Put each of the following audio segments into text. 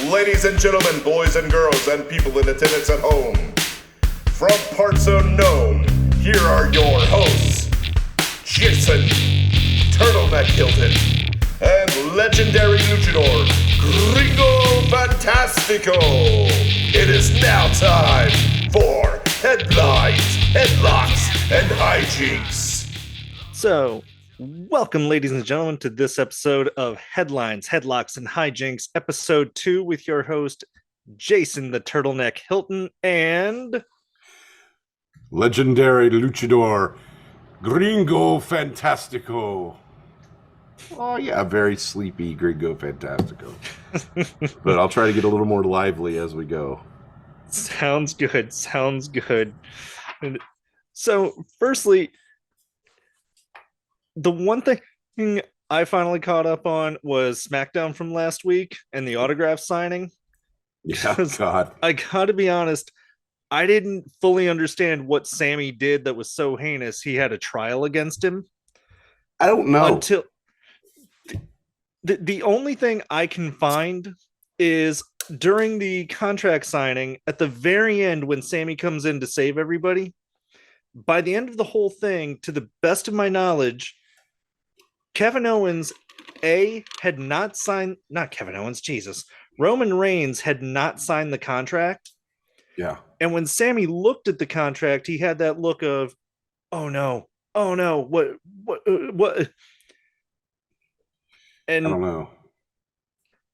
Ladies and gentlemen, boys and girls, and people in attendance at home, from parts unknown, here are your hosts, Jason, Turtleneck Hilton, and Legendary Luchadore, Gringo Fantastico. It is now time for Headlines, Headlocks, and Hijinks. So, welcome, ladies and gentlemen, to this episode of Headlines, Headlocks, and Hijinks, episode 2, with your host, Jason the Turtleneck Hilton, and Legendary Luchadore, Gringo Fantastico. Oh yeah, very sleepy Gringo Fantastico. But I'll try to get a little more lively as we go. Sounds good, sounds good. And so, firstly, the one thing I finally caught up on was SmackDown from last week and the autograph signing. Yeah, God. I gotta be honest, I didn't fully understand what Sammy did that was so heinous he had a trial against him. I don't know. Until the only thing I can find is during the contract signing, at the very end when Sammy comes in to save everybody, by the end of the whole thing, to the best of my knowledge, Kevin Owens, had not signed, not Kevin Owens, Jesus, Roman Reigns had not signed the contract. Yeah. And when Sammy looked at the contract, he had that look of, oh no, what? And I don't know.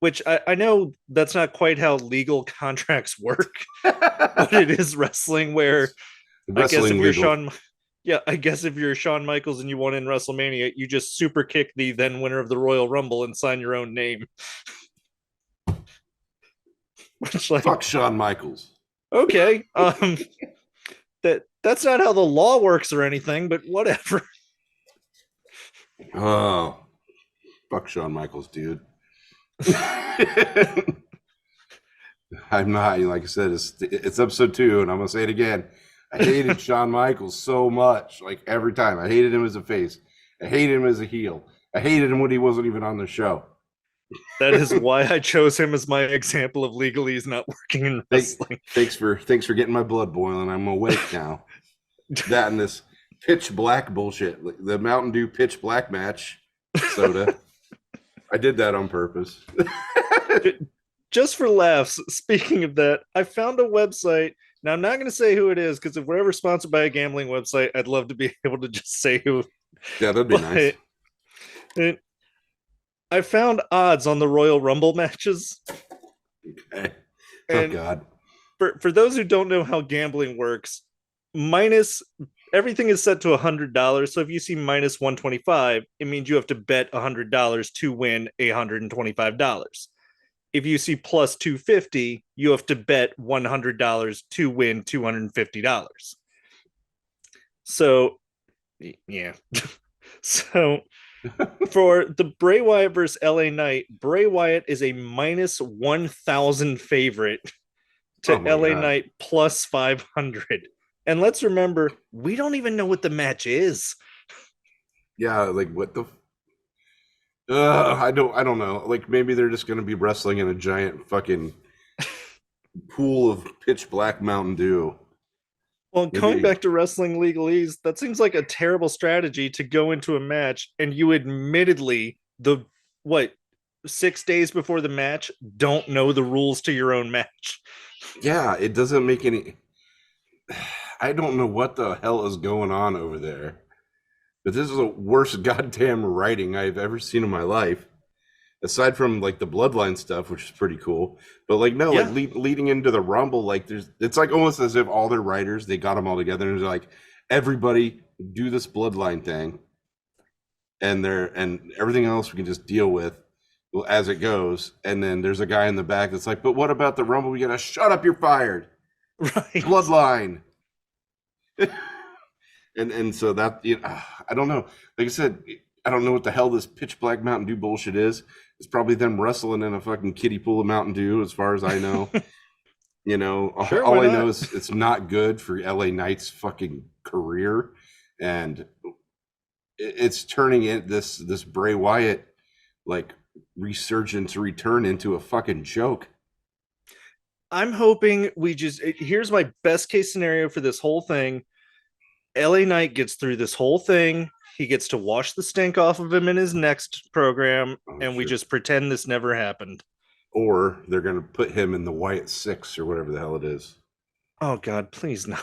Which I know that's not quite how legal contracts work, but it is wrestling where I guess if you're Shawn Michaels and you won in WrestleMania, you just super kick the then winner of the Royal Rumble and sign your own name. Which, like, fuck Shawn Michaels. Okay, that's not how the law works or anything, but whatever. Oh, fuck Shawn Michaels, dude. I'm not, like I said, it's episode 2, and I'm gonna say it again. I hated Shawn Michaels so much, like every time. I hated him as a face. I hated him as a heel. I hated him when he wasn't even on the show. That is why I chose him as my example of legalese not working in wrestling. Thanks for getting my blood boiling. I'm awake now. That and this pitch black bullshit, the Mountain Dew pitch black match soda. I did that on purpose. Just for laughs, speaking of that, I found a website. Now, I'm not going to say who it is, because if we're ever sponsored by a gambling website, I'd love to be able to just say who. Yeah, that'd be nice. I found odds on the Royal Rumble matches. Okay. Oh, God. For those who don't know how gambling works, everything is set to $100. So if you see minus 125, it means you have to bet $100 to win $125. If you see plus 250, you have to bet $100 to win $250. So, yeah. So, for the Bray Wyatt versus LA Knight, Bray Wyatt is a minus 1,000 favorite to LA Knight plus 500. And let's remember, we don't even know what the match is. Yeah, like what the... I don't know. Like, maybe they're just going to be wrestling in a giant fucking pool of pitch black Mountain Dew. Well, going back to wrestling legalese, that seems like a terrible strategy to go into a match and you admittedly, 6 days before the match, don't know the rules to your own match. Yeah, it doesn't make any... I don't know what the hell is going on over there. But this is the worst goddamn writing I've ever seen in my life. Aside from, like, the Bloodline stuff, which is pretty cool. But, like, no, yeah. Like, leading into the Rumble, like, it's like almost as if all their writers, they got them all together and they're like, everybody do this Bloodline thing. And everything else we can just deal with as it goes. And then there's a guy in the back that's like, but what about the Rumble? We gotta shut up, you're fired. Right. Bloodline. And so that, I don't know. Like I said, I don't know what the hell this pitch black Mountain Dew bullshit is. It's probably them wrestling in a fucking kiddie pool of Mountain Dew, as far as I know. Sure, all I know is it's not good for LA Knight's fucking career, and it's turning this Bray Wyatt like resurgence return into a fucking joke. I'm hoping here's my best case scenario for this whole thing. LA Knight gets through this whole thing. He gets to wash the stink off of him in his next program, and we just pretend this never happened. Or they're going to put him in the Wyatt 6 or whatever the hell it is. Oh, God, please no.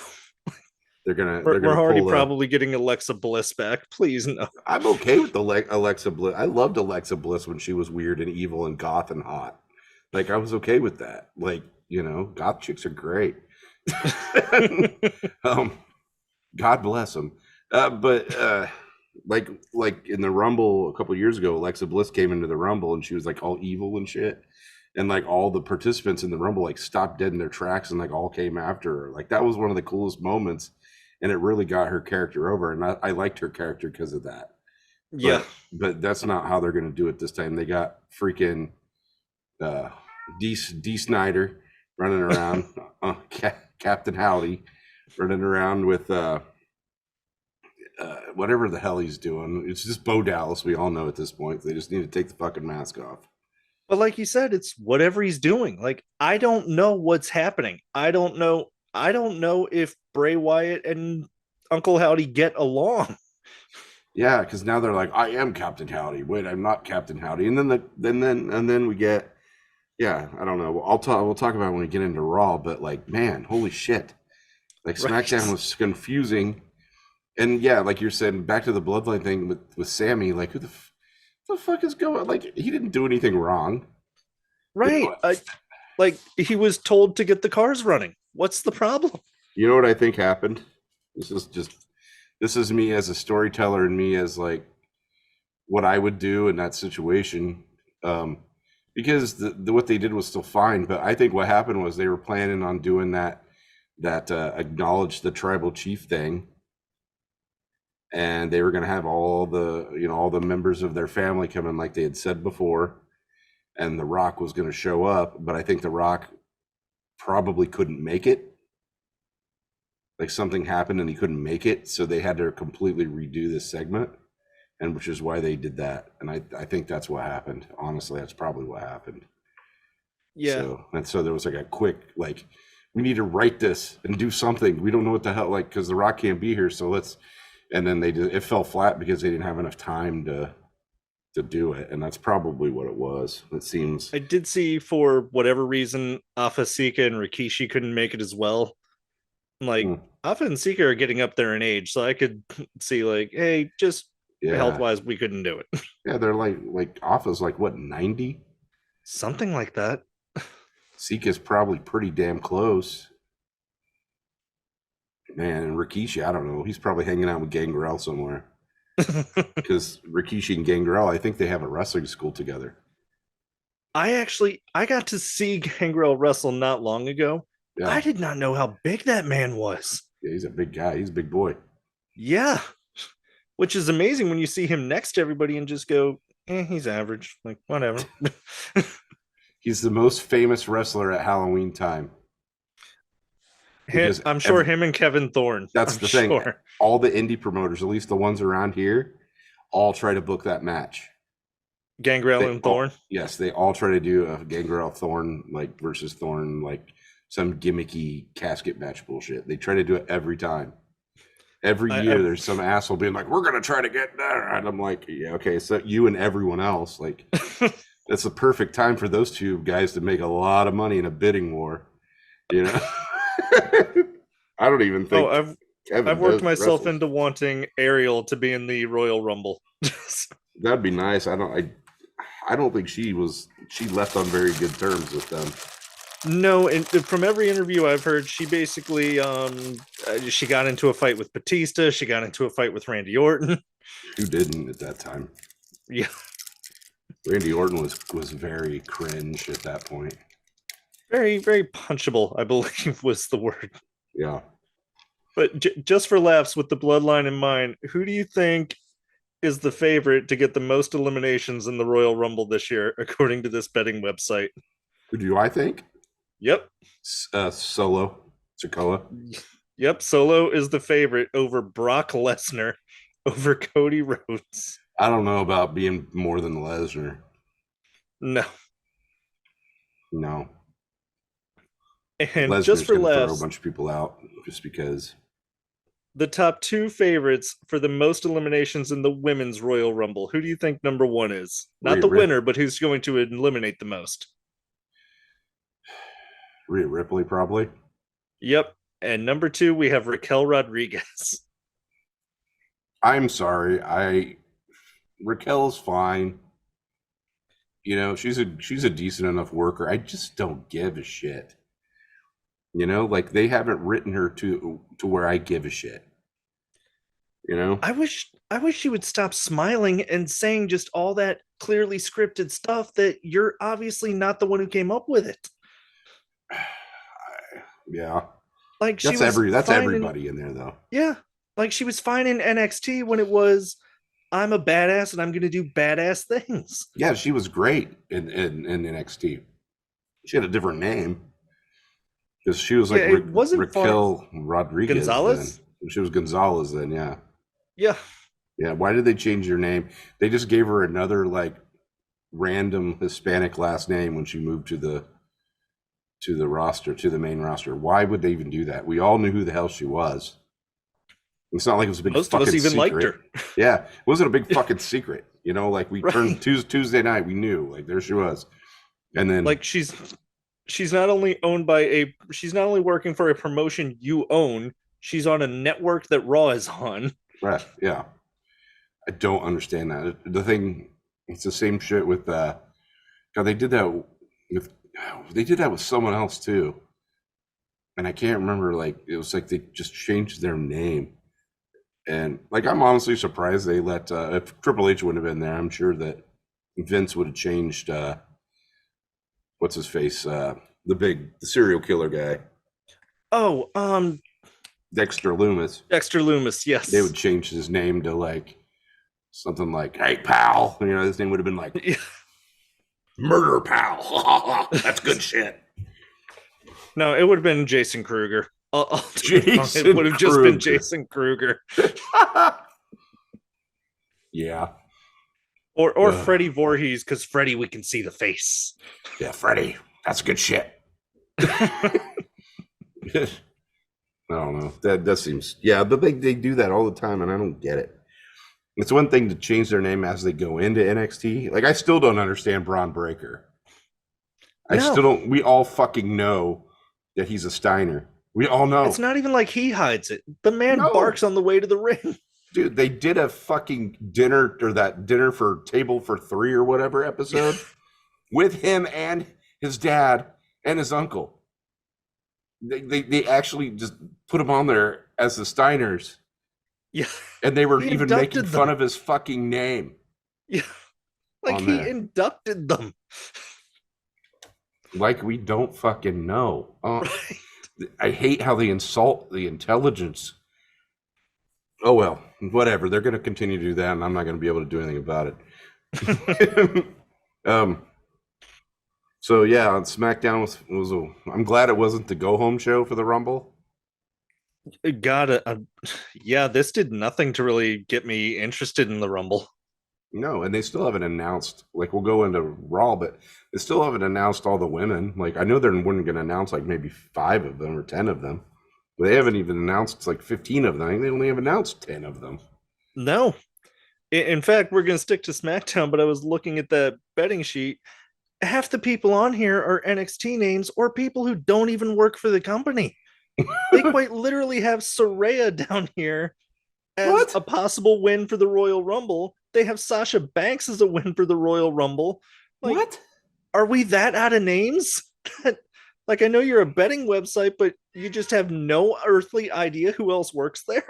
We're already probably getting Alexa Bliss back. Please no. I'm okay with Alexa Bliss. I loved Alexa Bliss when she was weird and evil and goth and hot. Like, I was okay with that. Like, goth chicks are great. God bless them. But like in the Rumble a couple years ago, Alexa Bliss came into the Rumble and she was like all evil and shit. And like all the participants in the Rumble like stopped dead in their tracks and like all came after her. Like that was one of the coolest moments, and it really got her character over. And I liked her character because of that. Yeah, but that's not how they're going to do it this time. They got freaking D Snyder running around, Captain Howdy running around with whatever the hell he's doing. It's just Bo Dallas. We all know at this point. They just need to take the fucking mask off. But like you said, it's whatever he's doing. Like, I don't know what's happening. I don't know if Bray Wyatt and Uncle Howdy get along. Yeah, because now they're like, I am Captain Howdy. Wait, I'm not Captain Howdy. And then we get, yeah, I don't know. We'll talk about it when we get into Raw. But like, man, holy shit! Like SmackDown was confusing. And yeah, like you're saying, back to the bloodline thing with Sammy. Like, who the fuck is going? Like, he didn't do anything wrong, right? Like, he was told to get the cars running. What's the problem? You know what I think happened? This is me as a storyteller and me as like what I would do in that situation. Because what they did was still fine, but I think what happened was they were planning on doing that acknowledge the tribal chief thing. And they were going to have all the members of their family come in like they had said before. And The Rock was going to show up, but I think The Rock probably couldn't make it. Like something happened and he couldn't make it. So they had to completely redo this segment, and which is why they did that. And I think that's what happened. Honestly, that's probably what happened. Yeah. So there was like a quick, like, we need to write this and do something. We don't know what the hell, like, because The Rock can't be here. So let's. And then it fell flat because they didn't have enough time to do it, and that's probably what it was. It seems. I did see, for whatever reason, Alpha Sika and Rikishi couldn't make it as well. Like, Alpha and Sika are getting up there in age, so I could see like, hey, just health-wise, we couldn't do it. Yeah, they're like Alpha's like what, 90? Something like that. Sika's probably pretty damn close. Man, and Rikishi, I don't know. He's probably hanging out with Gangrel somewhere. Because Rikishi and Gangrel, I think they have a wrestling school together. I got to see Gangrel wrestle not long ago. Yeah. I did not know how big that man was. Yeah, he's a big guy. He's a big boy. Yeah. Which is amazing when you see him next to everybody and just go, he's average. Like, whatever. He's the most famous wrestler at Halloween time. I'm sure him and Kevin Thorne. That's the thing. All the indie promoters, at least the ones around here, all try to book that match. Gangrel and Thorne? Yes, they all try to do a Gangrel Thorne like versus Thorne, like some gimmicky casket match bullshit. They try to do it every time. Every year there's some asshole being like, we're going to try to get there. And I'm like, yeah, okay, so you and everyone else, like, that's the perfect time for those two guys to make a lot of money in a bidding war, you know? I don't even think. I've worked myself into wanting Ariel to be in the Royal Rumble. That'd be nice. I don't think she left on very good terms with them. No, and from every interview I've heard, she basically she got into a fight with Batista. She got into a fight with Randy Orton. Who didn't at that time? Yeah, Randy Orton was very cringe at that point. Very, very punchable, I believe was the word. Yeah. But just for laughs, with the bloodline in mind, who do you think is the favorite to get the most eliminations in the Royal Rumble this year, according to this betting website? Who do I think? Yep. Solo Sikoa. Yep. Solo is the favorite over Brock Lesnar, over Cody Rhodes. I don't know about being more than Lesnar. No. And Lesnar's just for going to throw a laughs, bunch of people out just because. the top 2 favorites for the most eliminations in the women's Royal Rumble. Who do you think number 1 is? Not the winner, but who's going to eliminate the most? Rhea Ripley, probably. Yep. And number 2, we have Raquel Rodriguez. I'm sorry. Raquel's fine. You know, she's a decent enough worker. I just don't give a shit. You know, like they haven't written her to where I give a shit. You know? I wish she would stop smiling and saying just all that clearly scripted stuff that you're obviously not the one who came up with it. Yeah. Like that's everybody in there though. Yeah. Like she was fine in NXT when it was I'm a badass and I'm going to do badass things. Yeah, she was great in NXT. She had a different name because she was like Raquel Rodriguez. Gonzalez? Then. She was Gonzalez then, yeah. Yeah. Yeah, why did they change her name? They just gave her another like random Hispanic last name when she moved to the roster, to the main roster. Why would they even do that? We all knew who the hell she was. It's not like it was a big Most of us even secret. liked her. Yeah, it wasn't a big fucking secret. You know, like we turned Tuesday night, we knew, like there she was. And then like she's not only she's not only working for a promotion you own, she's on a network that Raw is on. Right, yeah. I don't understand that. The thing, it's the same shit with God, they did that with someone else too. And I can't remember, like it was like they just changed their name. And like I'm honestly surprised they let if Triple H wouldn't have been there, I'm sure that Vince would have changed what's his face? The serial killer guy. Oh, Dexter Lumis. Dexter Lumis, yes. They would change his name to like something like, "Hey pal," you know, his name would have been like Murder Pal. That's good shit. No, it would have been Jason Kruger. It would have just been Jason Kruger. Yeah. Or Freddie Voorhees, because Freddie, we can see the face. Yeah, Freddie. That's good shit. I don't know. That seems, yeah, but they do that all the time, and I don't get it. It's one thing to change their name as they go into NXT. Like, I still don't understand Braun Breaker. I still don't. We all fucking know that he's a Steiner. We all know. It's not even like he hides it. The man barks on the way to the ring. Dude, they did a fucking dinner, or that dinner for Table for Three or whatever episode with him and his dad and his uncle. They actually just put him on there as the Steiners. Yeah. And they were even making fun of his fucking name. Yeah. Like he inducted them. Like we don't fucking know. Right. I hate how they insult the intelligence. Oh well, whatever. They're going to continue to do that, and I'm not going to be able to do anything about it. So yeah, on SmackDown was I'm glad it wasn't the go home show for the Rumble. Yeah, this did nothing to really get me interested in the Rumble. No, and they still haven't announced, like we'll go into Raw, but they still haven't announced all the women. Like I know they're going to announce like maybe 5 of them or 10 of them, but they haven't even announced like 15 of them. I think they only have announced 10 of them. No. In fact, we're going to stick to SmackDown, but I was looking at the betting sheet. Half the people on here are NXT names or people who don't even work for the company. They quite literally have Saraya down here as a possible win for the Royal Rumble. They have Sasha Banks as a win for the Royal Rumble. Like, what? Are we that out of names? Like, I know you're a betting website, but you just have no earthly idea who else works there.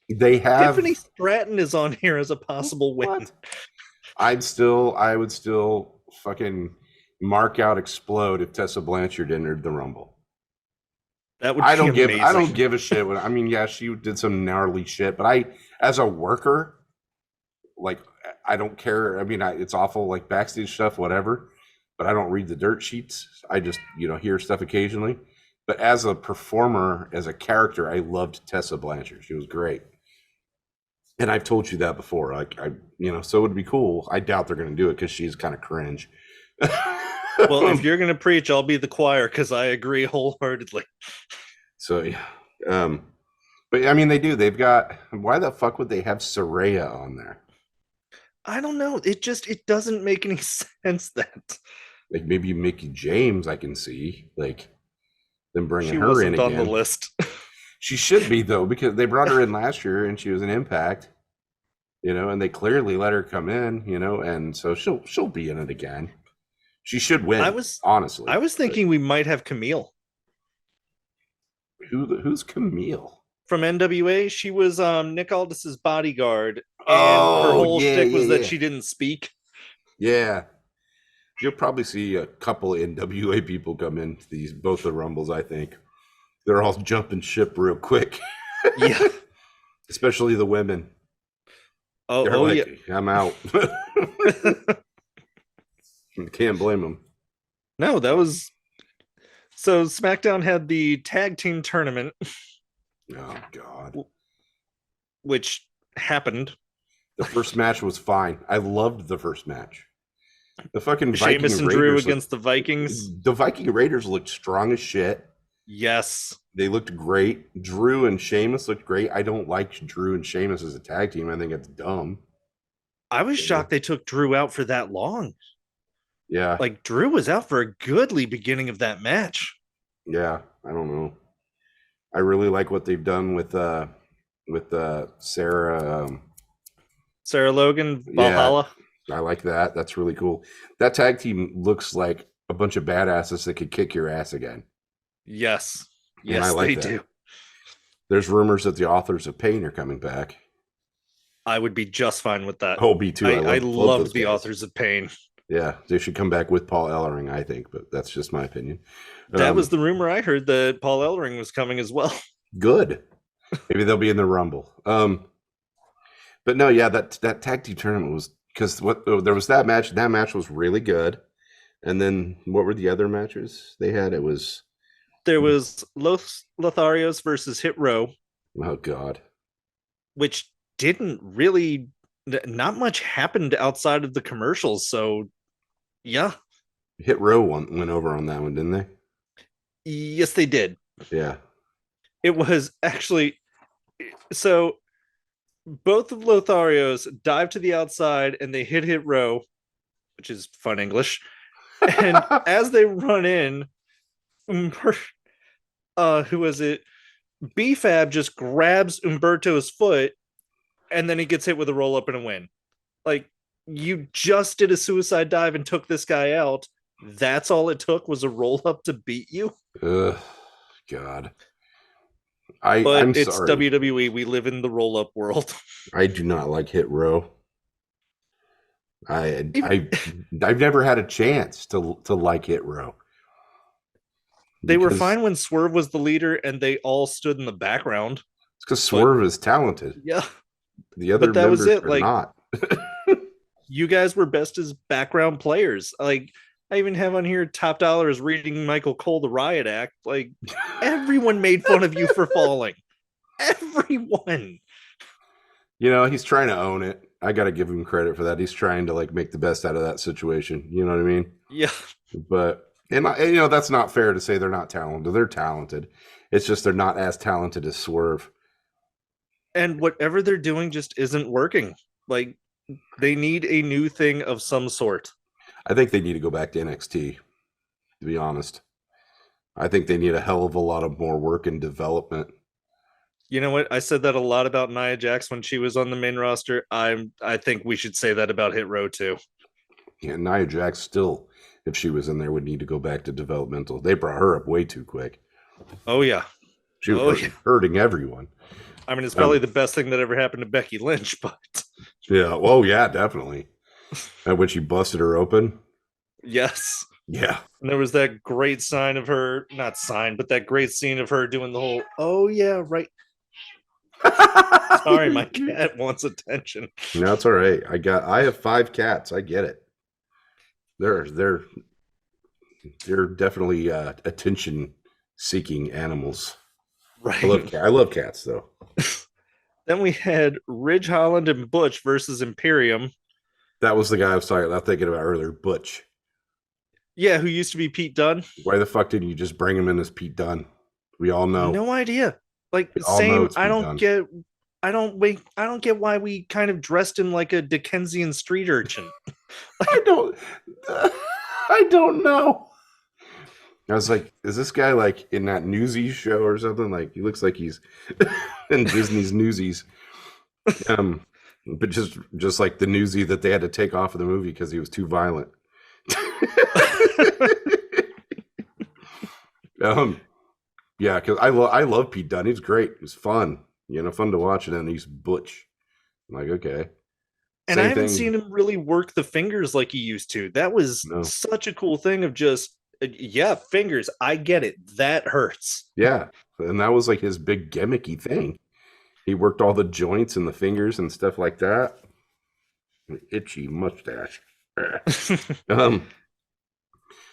They have Tiffany Stratton is on here as a possible win. I would still fucking mark out explode if Tessa Blanchard entered the Rumble. That would amazing. I don't give a shit. I mean, yeah, she did some gnarly shit, but as a worker, like, I don't care. I mean, it's awful, like backstage stuff, whatever, but I don't read the dirt sheets. I just, hear stuff occasionally. But as a performer, as a character, I loved Tessa Blanchard. She was great. And I've told you that before. Like, so it would be cool. I doubt they're going to do it because she's kind of cringe. Well, if you're gonna preach, I'll be the choir because I agree wholeheartedly. So yeah, but I mean, they do. They've got. Why the fuck would they have Soraya on there? I don't know. It doesn't make any sense that Like maybe Mickey James, I can see like them bringing she her in wasn't on again. the list. She should be though, because they brought her in last year and she was an Impact, and they clearly let her come in, and so she'll be in it again. She should win. Honestly, I was thinking we might have Camille who's Camille from NWA. She was Nick Aldis's bodyguard, and her whole shtick was that she didn't speak. Yeah, you'll probably see a couple of NWA people come in both the Rumbles. I think they're all jumping ship real quick. Yeah, especially the women. Yeah, I'm out. Can't blame them. No, that was so. SmackDown had the tag team tournament. Oh God, which happened. The first match was fine. I loved the first match. The fucking Sheamus and Drew against the Vikings. The Viking Raiders looked strong as shit. Yes. They looked great. Drew and Sheamus looked great. I don't like Drew and Sheamus as a tag team. I think it's dumb. I was shocked they took Drew out for that long. Yeah. Like Drew was out for a goodly beginning of that match. Yeah, I don't know. I really like what they've done with Sarah Logan, Valhalla. Yeah, I like that. That's really cool. That tag team looks like a bunch of badasses that could kick your ass again. Yes. And yes, I like they that. do. There's rumors that the Authors of Pain are coming back. I would be just fine with that. Oh, me too. I love the Authors of Pain. Yeah, they should come back with Paul Ellering, I think, but that's just my opinion. That was the rumor I heard, that Paul Ellering was coming as well. Good. Maybe they'll be in the Rumble. But no, yeah, that tag team tournament was, because there was that match. That match was really good. And then what were the other matches they had? There was Los Lotharios versus Hit Row. Oh God. Which didn't really, not much happened outside of the commercials. So yeah. Hit Row went over on that one, didn't they? Yes, they did. Yeah. It was actually, so both of Lotharios dive to the outside and they hit Row, which is fun English. And as they run in, who was it? B-Fab just grabs Umberto's foot and then he gets hit with a roll up and a win. Like, you just did a suicide dive and took this guy out. That's all it took, was a roll up to beat you. Ugh, God. I'm it's sorry. WWE. We live in the roll up world. I do not like Hit Row. I've never had a chance to like Hit Row. They were fine when Swerve was the leader and they all stood in the background. It's because Swerve is talented. Yeah. The other members are like, not. You guys were best as background players. Like, I even have on here, Top Dollar is reading Michael Cole, the Riot Act. Like, everyone made fun of you for falling. Everyone. He's trying to own it. I got to give him credit for that. He's trying to make the best out of that situation. You know what I mean? Yeah. But and that's not fair to say they're not talented. They're talented. It's just they're not as talented as Swerve. And whatever they're doing just isn't working. Like, they need a new thing of some sort. I think they need to go back to NXT, to be honest. I think they need a hell of a lot of more work and development. You know what? I said that a lot about Nia Jax when she was on the main roster. I think we should say that about Hit Row too. Yeah, Nia Jax still, if she was in there, would need to go back to developmental. They brought her up way too quick. Oh, yeah. She was hurting everyone. I mean, it's probably the best thing that ever happened to Becky Lynch, but... Yeah, oh, yeah, definitely. And when she busted her open? Yes. Yeah. And there was that great sign of her, not sign, but that great scene of her doing the whole, oh, yeah, right. Sorry, my cat wants attention. No, it's all right. I have 5 cats. I get it. They're definitely attention-seeking animals. Right. I love cats, though. Then we had Ridge Holland and Butch versus Imperium. That was the guy I was thinking about earlier, Butch. Yeah, who used to be Pete Dunne. Why the fuck didn't you just bring him in as Pete Dunne? We all know. No idea. Like, We all know same. it's Pete Dunne. I don't get why we kind of dressed him like a Dickensian street urchin. I don't. I don't know. I was like, is this guy like in that Newsies show or something? Like, he looks like he's in Disney's Newsies. But just like the Newsie that they had to take off of the movie because he was too violent. Yeah, because I love Pete Dunne. He's great. He's fun. Fun to watch. And then he's butch. I'm like, okay. And I haven't seen him really work the fingers like he used to. That was such a cool thing of just, yeah, fingers. I get it. That hurts. Yeah. And that was like his big gimmicky thing. He worked all the joints and the fingers and stuff like that. An itchy mustache.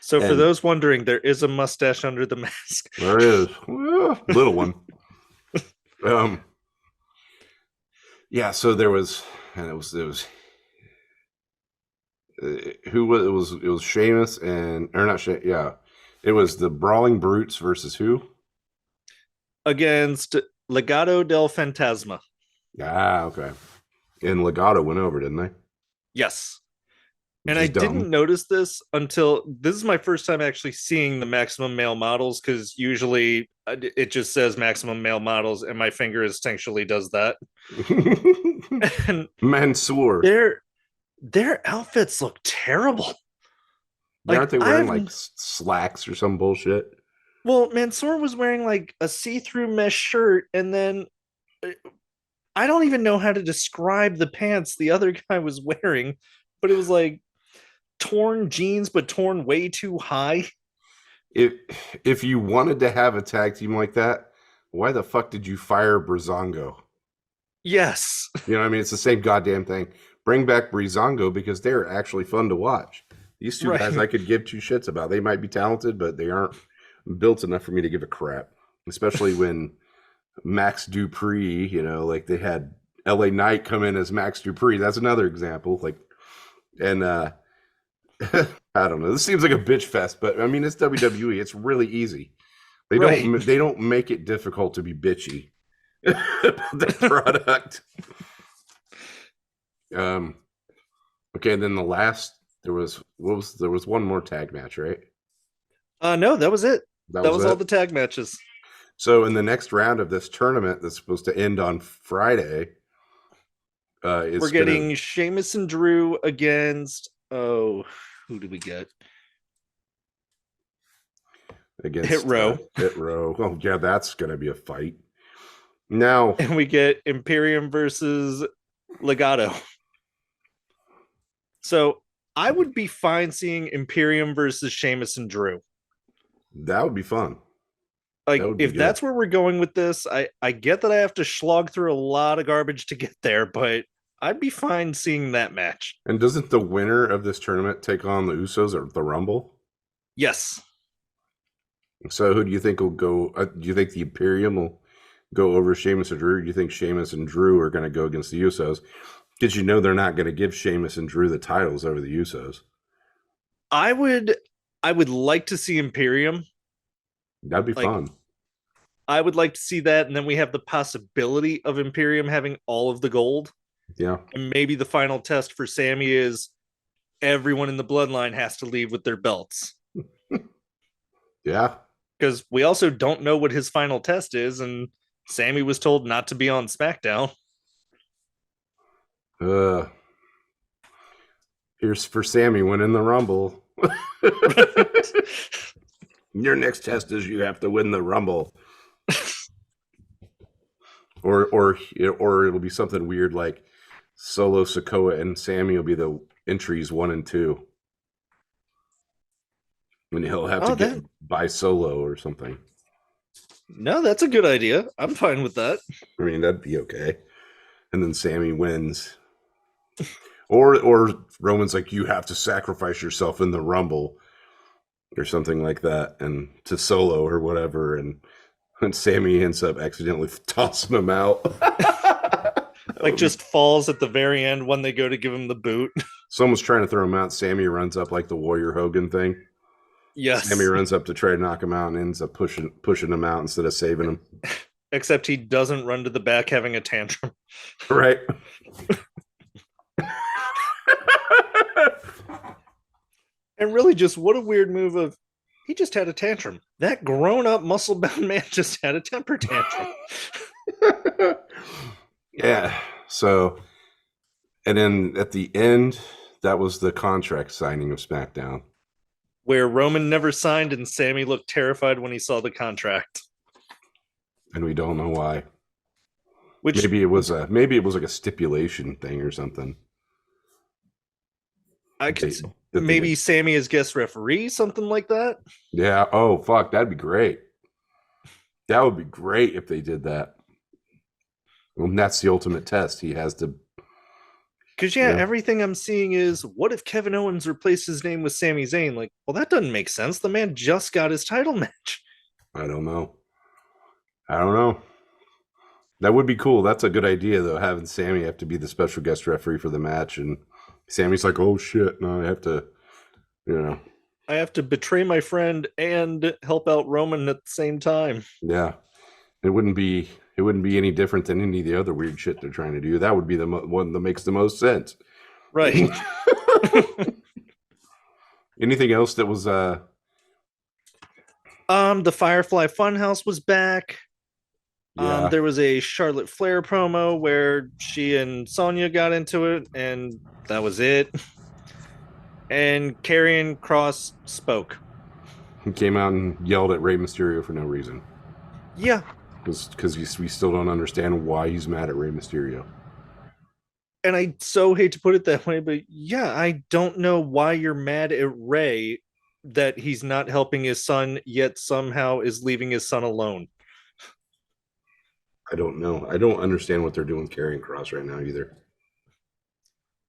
So for those wondering, there is a mustache under the mask. There is. Well, little one. Yeah, so there was, and it was it was Sheamus and, or not Sheamus, yeah. It was the Brawling Brutes versus who? Against Legado del Fantasma. Ah, okay. And Legado went over, didn't they? Yes. And I didn't notice this until this is my first time actually seeing the Maximum Male Models, because usually it just says Maximum Male Models and my finger instinctually does that. And Mansoor. Their outfits look terrible. Aren't they wearing like slacks or some bullshit? Well, Mansoor was wearing like a see-through mesh shirt, and then I don't even know how to describe the pants the other guy was wearing, but it was like torn jeans, but torn way too high. If you wanted to have a tag team like that, why the fuck did you fire Breezango? Yes. You know what I mean? It's the same goddamn thing. Bring back Breezango because they're actually fun to watch. These two guys I could give two shits about. They might be talented, but they aren't built enough for me to give a crap. Especially when Max Dupree, like they had LA Knight come in as Max Dupree. That's another example. And I don't know. This seems like a bitch fest, but I mean, it's WWE. It's really easy. They don't make it difficult to be bitchy about the product. Okay, and then the last there was one more tag match, right? No, that was it. That was all the tag matches. So in the next round of this tournament that's supposed to end on Friday, we're getting Sheamus and Drew against who did we get? Against Hit Row. Hit Row. Oh yeah, that's gonna be a fight. Now and we get Imperium versus Legado. So I would be fine seeing Imperium versus Sheamus and Drew. That would be fun. Like, if that's where we're going with this, I get that I have to slog through a lot of garbage to get there, but I'd be fine seeing that match. And doesn't the winner of this tournament take on the Usos or the Rumble? Yes. So who do you think will go? Do you think the Imperium will go over Sheamus or Drew? Do you think Sheamus and Drew are going to go against the Usos? Because they're not going to give Sheamus and Drew the titles over the Usos. I would like to see Imperium. That'd be fun. I would like to see that, and then we have the possibility of Imperium having all of the gold. Yeah. And maybe the final test for Sammy is everyone in the bloodline has to leave with their belts. Yeah. Because we also don't know what his final test is, and Sammy was told not to be on SmackDown. Here's for Sammy winning the Rumble. Your next test is you have to win the Rumble. or it'll be something weird like Solo Sikoa and Sammy will be the entries 1 and 2. And he'll have to get by Solo or something. No, that's a good idea. I'm fine with that. I mean, that'd be okay. And then Sammy wins. Or Roman's like, you have to sacrifice yourself in the Rumble or something like that, and to Solo or whatever, and Sammy ends up accidentally tossing him out. Like just falls at the very end when they go to give him the boot. Someone's trying to throw him out. Sammy runs up like the Warrior Hogan thing. Yes. Sammy runs up to try to knock him out and ends up pushing him out instead of saving him. Except he doesn't run to the back having a tantrum. Right. And really, just what a weird move of he just had a tantrum. That grown-up, muscle-bound man just had a temper tantrum. Yeah. So, and then at the end, that was the contract signing of SmackDown. Where Roman never signed and Sammy looked terrified when he saw the contract. And we don't know why. Which maybe it was like a stipulation thing or something. I could maybe Sammy as guest referee, something like that. Yeah. Oh fuck, that'd be great. That would be great if they did that. Well, that's the ultimate test. He has to. Because everything I'm seeing is, what if Kevin Owens replaced his name with Sami Zayn? Like, well, that doesn't make sense. The man just got his title match. I don't know. That would be cool. That's a good idea, though, having Sammy have to be the special guest referee for the match. And Sammy's like, oh, shit, no, I have to, I have to betray my friend and help out Roman at the same time. Yeah. It wouldn't be any different than any of the other weird shit they're trying to do. That would be the one that makes the most sense. Right. Anything else that was... The Firefly Funhouse was back. Yeah. There was a Charlotte Flair promo where she and Sonya got into it, and that was it. And Karrion Kross spoke. He came out and yelled at Rey Mysterio for no reason. Yeah. Because we still don't understand why he's mad at Rey Mysterio. And I so hate to put it that way, but yeah, I don't know why you're mad at Rey that he's not helping his son, yet somehow is leaving his son alone. I don't know. I don't understand what they're doing with Karrion Kross right now either.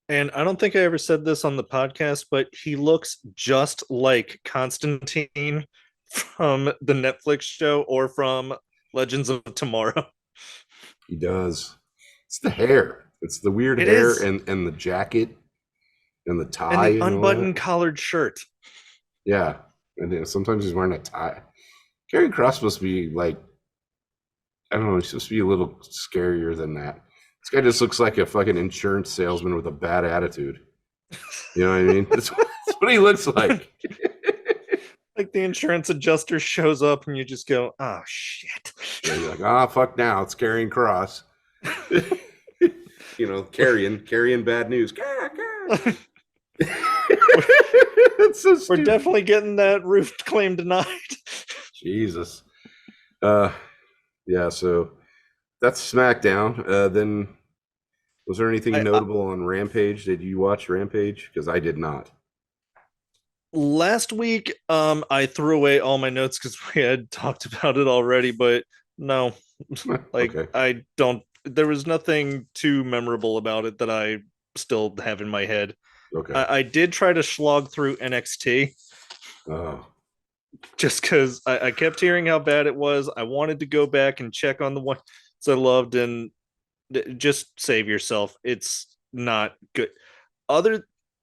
And I don't think I ever said this on the podcast, but he looks just like Constantine from the Netflix show or from Legends of Tomorrow. He does. It's the hair. It's the weird hair and the jacket and the tie. And the unbuttoned collared shirt. Yeah. And then sometimes he's wearing a tie. Karrion Kross supposed to be like, I don't know, he's supposed to be a little scarier than that. This guy just looks like a fucking insurance salesman with a bad attitude. You know what I mean? That's what he looks like. Like the insurance adjuster shows up and you just go, oh, shit. Yeah, you're like, fuck now. It's Karrion Kross. Carrying bad news. It's so stupid. We're definitely getting that roof claim denied. Jesus. Yeah, so that's SmackDown. Then was there anything notable on Rampage? Did you watch Rampage? Because I did not. Last week, I threw away all my notes because we had talked about it already, but no. Okay. There was nothing too memorable about it that I still have in my head. Okay. I did try to slog through NXT. Oh. Just because I kept hearing how bad it was. I wanted to go back and check on the ones I loved, and just save yourself. It's not good.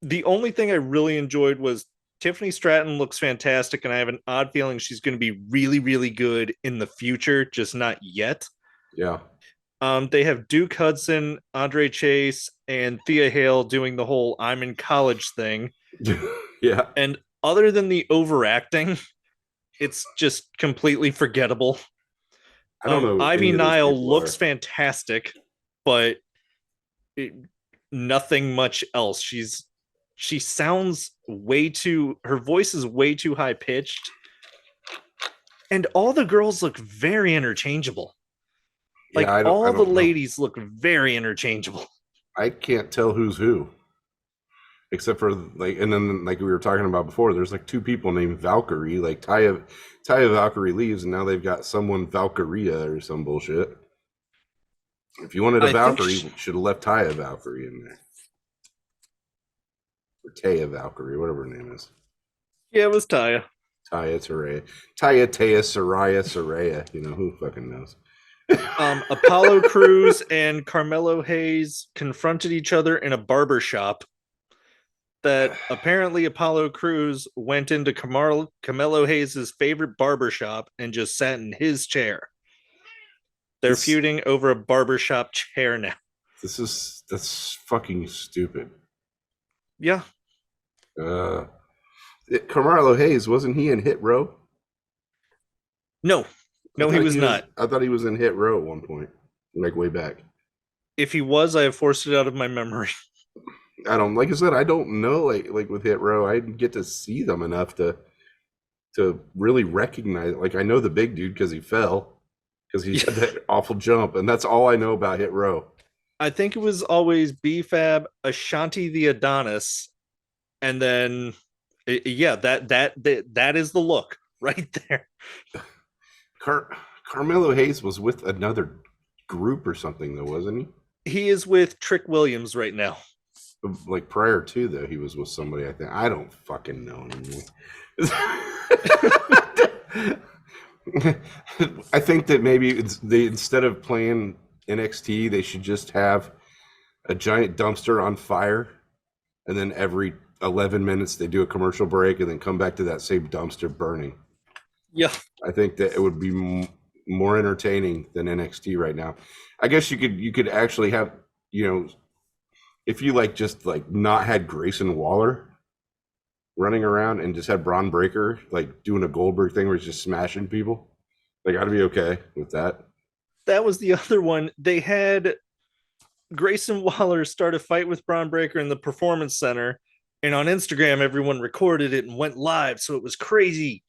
The only thing I really enjoyed was Tiffany Stratton looks fantastic, and I have an odd feeling she's going to be really, really good in the future, just not yet. Yeah. They have Duke Hudson, Andre Chase, and Thea Hale doing the whole I'm in college thing. Yeah. And other than the overacting, it's just completely forgettable. I don't know. Ivy Nile looks fantastic, but nothing much else. She sounds her voice is way too high pitched. And all the girls look very interchangeable. Like all the ladies look very interchangeable. I can't tell who's who. Except for and then we were talking about before, there's two people named Valkyrie. Like Taya Valkyrie leaves, and now they've got someone Valkyria or some bullshit. If you wanted a Valkyrie, you should have left Taya Valkyrie in there. Or Taya Valkyrie, whatever her name is. Yeah, it was Taya. Taya Saraya. Who fucking knows? Apollo Crews and Carmelo Hayes confronted each other in a barber shop. that apparently Apollo Crews went into Carmelo Hayes' favorite barbershop and just sat in his chair. They're feuding over a barbershop chair now. That's fucking stupid. Yeah. Carmelo Hayes, wasn't he in Hit Row? No, he was not. I thought he was in Hit Row at one point, like way back. If he was, I have forced it out of my memory. Like I said, I don't know. Like with Hit Row, I didn't get to see them enough to really recognize it. Like I know the big dude because he fell, because he had that awful jump, and that's all I know about Hit Row. I think it was always B-Fab, Ashanti the Adonis, and then that is the look right there. Carmelo Hayes was with another group or something, though, wasn't he? He is with Trick Williams right now. Like prior to, though, he was with somebody, I think. I don't fucking know anymore. I think that maybe instead of playing NXT, they should just have a giant dumpster on fire, and then every 11 minutes they do a commercial break and then come back to that same dumpster burning. Yeah. I think that it would be more entertaining than NXT right now. I guess you could actually have, if you just not had Grayson Waller running around and just had Braun Breaker doing a Goldberg thing where he's just smashing people, I'd be okay with that. That was the other one. They had Grayson Waller start a fight with Braun Breaker in the Performance Center, and on Instagram everyone recorded it and went live, so it was crazy.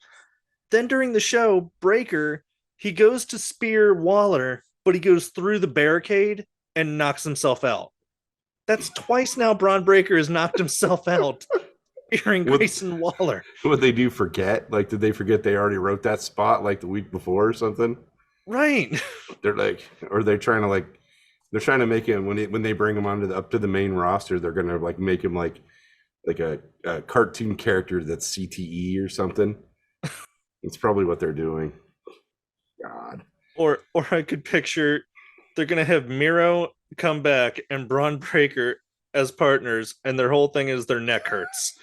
Then during the show, Breaker, he goes to spear Waller, but he goes through the barricade and knocks himself out. That's twice now Braun Breaker has knocked himself out spearing Grayson Waller. What they do forget? Did they forget they already wrote that spot the week before or something? Right. They're trying to make him when they bring him up to the main roster, they're gonna make him like a cartoon character that's CTE or something. It's probably what they're doing. God. Or I could picture they're gonna have Miro come back and Braun Breaker as partners, and their whole thing is their neck hurts.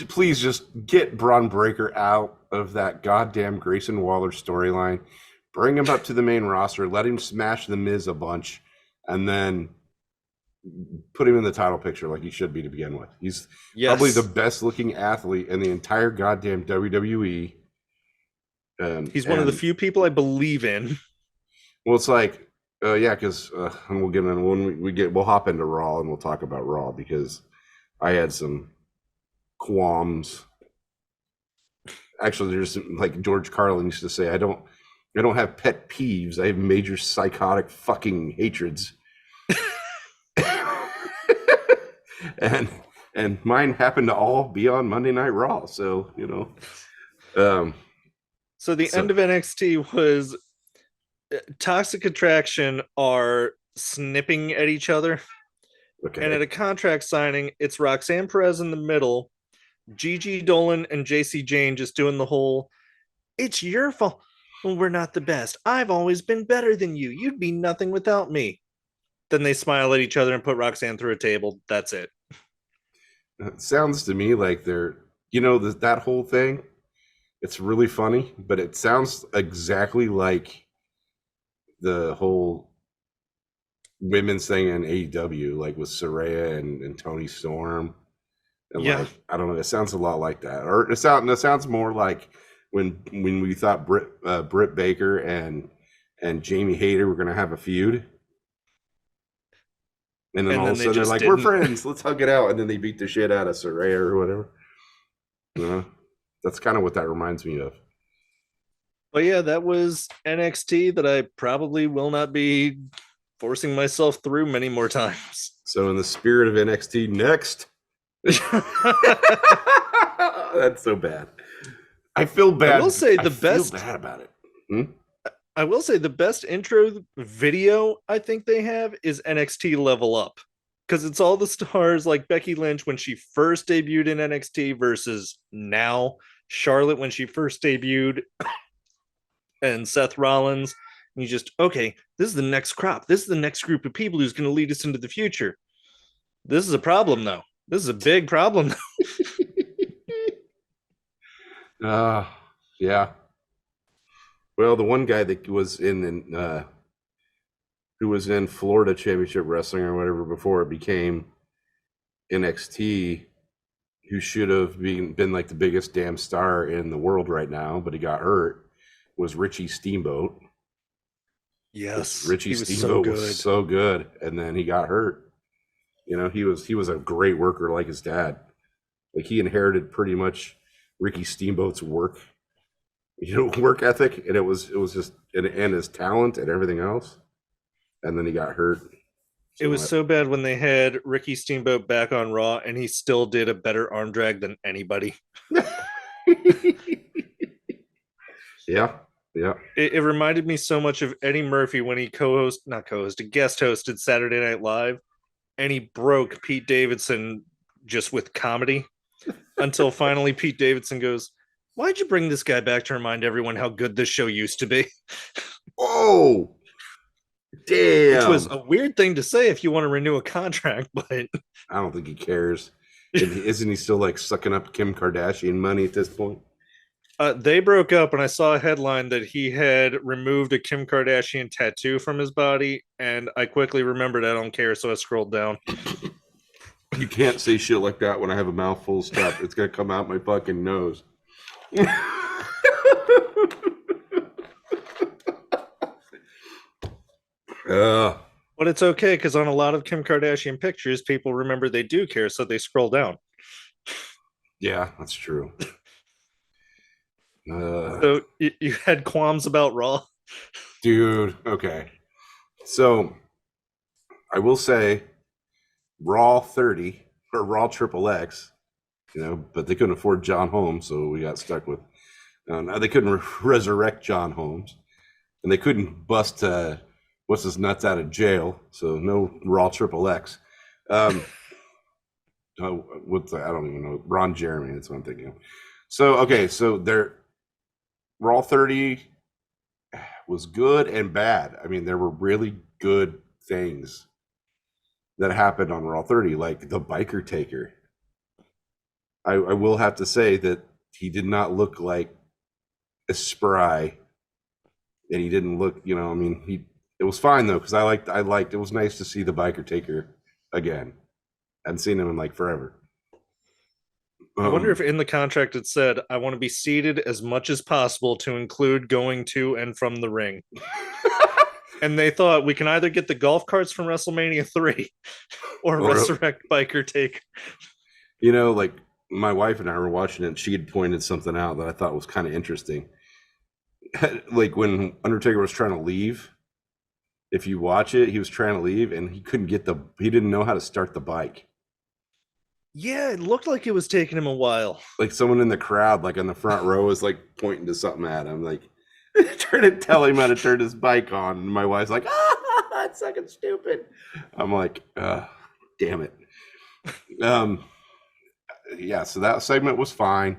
Please just get Braun Breaker out of that goddamn Grayson Waller storyline. Bring him up to the main roster. Let him smash The Miz a bunch, and then put him in the title picture like he should be to begin with. He's probably the best looking athlete in the entire goddamn WWE. He's one of the few people I believe in. Well, it's because and we'll get in when we'll hop into Raw and we'll talk about Raw, because I had some qualms. Actually, there's George Carlin used to say, I don't have pet peeves. I have major psychotic fucking hatreds. and mine happened to all be on Monday Night Raw. So, So the end of NXT was Toxic Attraction are snipping at each other. Okay. And at a contract signing, it's Roxanne Perez in the middle, Gigi Dolan and JC Jane just doing the whole, it's your fault. Well, we're not the best. I've always been better than you. You'd be nothing without me. Then they smile at each other and put Roxanne through a table. That's it. It sounds to me like they're, that whole thing, it's really funny, but it sounds exactly like the whole women's thing in AEW, with Saraya and Toni Storm. And I don't know. It sounds a lot like that. Or it sounds more like when we thought Britt Baker and Jamie Hayter were going to have a feud. And then all of a sudden they're like, we're friends. Let's hug it out. And then they beat the shit out of Saraya or whatever. That's kind of what that reminds me of. But yeah, that was NXT that I probably will not be forcing myself through many more times. So in the spirit of NXT, next. That's so bad. I feel bad. I will say I feel bad about it. I will say the best intro video I think they have is NXT Level Up, because it's all the stars like Becky Lynch when she first debuted in NXT versus now, Charlotte when she first debuted, and Seth Rollins. And you just, okay, this is the next crop. This is the next group of people who's going to lead us into the future. This is a problem, though. This is a big problem. Yeah. Well, the one guy that was who was in Florida Championship Wrestling or whatever before it became NXT, who should have been like the biggest damn star in the world right now, but he got hurt, was Richie Steamboat. Yes, Richie Steamboat was so good, and then he got hurt. You know, he was a great worker like his dad. Like he inherited pretty much Ricky Steamboat's work ethic, and it was just and his talent and everything else. And then he got hurt. It was so bad when they had Ricky Steamboat back on Raw, and he still did a better arm drag than anybody. Yeah. It reminded me so much of Eddie Murphy when he guest hosted Saturday Night Live, and he broke Pete Davidson just with comedy until finally Pete Davidson goes, "Why'd you bring this guy back to remind everyone how good this show used to be?" Oh, damn. Which was a weird thing to say if you want to renew a contract, but I don't think he cares. Isn't he still like sucking up Kim Kardashian money at this point? They broke up, and I saw a headline that he had removed a Kim Kardashian tattoo from his body, and I quickly remembered I don't care, so I scrolled down. You can't say shit like that when I have a mouthful of stuff. It's gonna come out my fucking nose. But it's okay, because on a lot of Kim Kardashian pictures, people remember they do care, so they scroll down. Yeah, that's true. So you had qualms about Raw? Dude, okay. So I will say Raw 30 or Raw Triple X, but they couldn't afford John Holmes, so we got stuck with they couldn't resurrect John Holmes, and they couldn't bust what's his nuts out of jail, so no Raw Triple X. I don't even know, Ron Jeremy, that's what I'm thinking of. So okay, so Raw 30 was good and bad. I mean, there were really good things that happened on Raw 30, like the biker taker. I will have to say that he did not look like a spry, and he didn't look, it was fine though, because I liked it was nice to see the biker taker again. I hadn't seen him in like forever. I wonder if in the contract it said, "I want to be seated as much as possible to include going to and from the ring." And they thought, we can either get the golf carts from WrestleMania 3 or resurrect Biker Taker. Like my wife and I were watching it, and she had pointed something out that I thought was kind of interesting. Like when Undertaker was trying to leave, if you watch it, he was trying to leave and he didn't know how to start the bike. Yeah, it looked like it was taking him a while. Like someone in the crowd, like on the front row, was like pointing to something at him, like trying to tell him how to turn his bike on. And my wife's like, that's fucking stupid. I'm like, damn it. Yeah, so that segment was fine.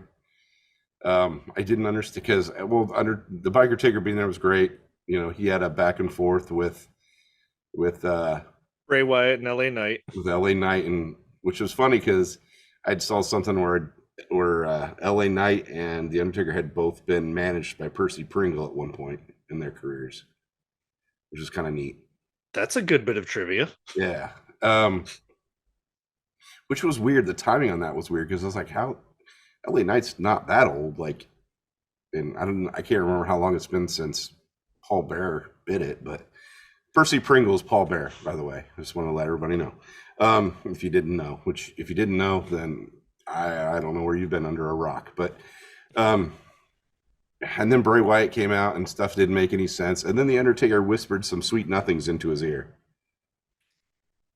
I didn't understand because, under the biker taker being there was great. He had a back and forth with Bray Wyatt and LA Knight. With LA Knight, and which was funny because I saw something where LA Knight and the Undertaker had both been managed by Percy Pringle at one point in their careers, which is kind of neat. That's a good bit of trivia. Yeah. Which was weird. The timing on that was weird because I was like, how LA Knight's not that old, like, and I can't remember how long it's been since Paul Bearer bit it, but Percy Pringle is Paul Bearer, by the way. I just want to let everybody know. If you didn't know, then I don't know where you've been under a rock, but and then Bray Wyatt came out and stuff didn't make any sense, and then the Undertaker whispered some sweet nothings into his ear.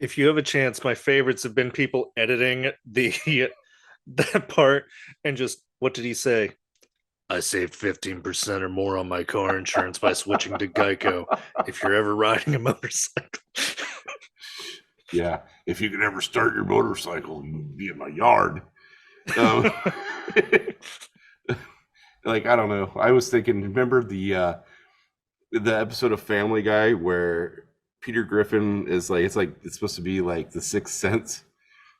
If you have a chance, my favorites have been people editing that part and just, what did he say? I saved 15% or more on my car insurance by switching to Geico. If you're ever riding a motorcycle. Yeah, if you could ever start your motorcycle, you'd be in my yard. Like, I don't know. I was thinking, remember the episode of Family Guy where Peter Griffin is like, it's supposed to be like The Sixth Sense,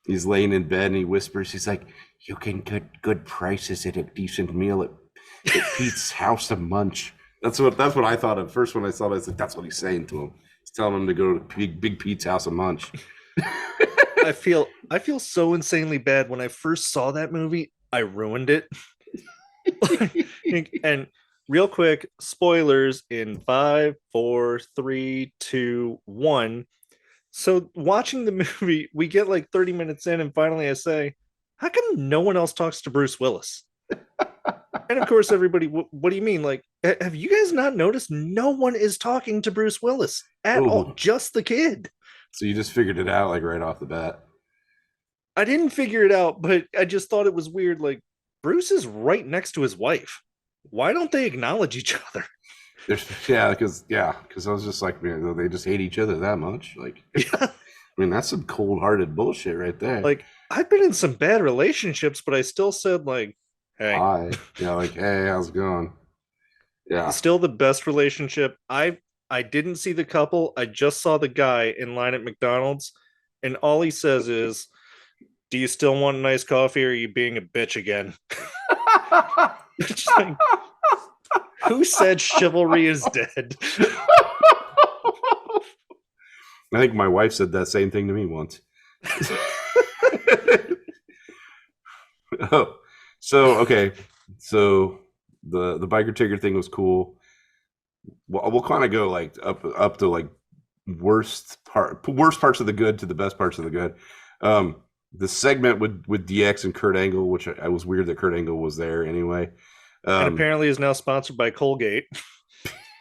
He's laying in bed and he whispers, he's like, you can get good prices at a decent meal at Pete's House of Munch. That's what I thought at first when I saw it. I was like, that's what he's saying to him. He's telling him to go to Big Pete's House of Munch. I feel so insanely bad. When I first saw that movie, I ruined it. And real quick, spoilers in 5, 4, 3, 2, 1. So watching the movie, we get like 30 minutes in, and finally I say, how come no one else talks to Bruce Willis? And of course, everybody, what do you mean? Like, have you guys not noticed? No one is talking to Bruce Willis at all, just the kid. So you just figured it out like right off the bat. I didn't figure it out, but I just thought it was weird. Like, Bruce is right next to his wife. Why don't they acknowledge each other? Because I was just like, man, they just hate each other that much. Like, yeah. I mean, that's some cold-hearted bullshit right there. Like, I've been in some bad relationships, but I still said, like, hey. Hi. Yeah, like, hey, how's it going? Yeah. Still the best relationship. I didn't see the couple. I just saw the guy in line at McDonald's, and all he says is, do you still want a nice coffee, or are you being a bitch again? Like, who said chivalry is dead? I think my wife said that same thing to me once. Oh, so okay. So the biker ticker thing was cool. We'll kind of go like up to like worst parts of the good to the best parts of the good. The segment with DX and Kurt Angle, which I was weird that Kurt Angle was there anyway. And apparently is now sponsored by Colgate.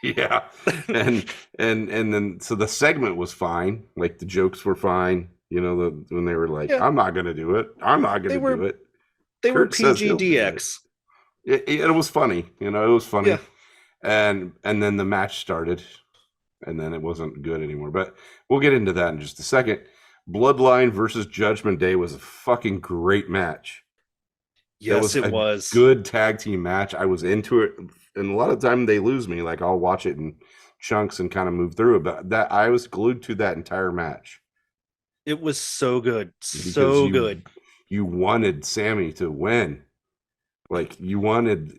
Yeah. And then so the segment was fine. Like the jokes were fine. You know, when they were like, I'm not gonna do it. I'm not gonna do it. They were PGDX. It was funny. You know, it was funny. Yeah. And then the match started, and then it wasn't good anymore. But we'll get into that in just a second. Bloodline versus Judgment Day was a fucking great match. Yes, it was. Good tag team match. I was into it, and a lot of time they lose me. Like, I'll watch it in chunks and kind of move through it. But that I was glued to that entire match. It was so good, so good. You wanted Sammy to win. Like, you wanted.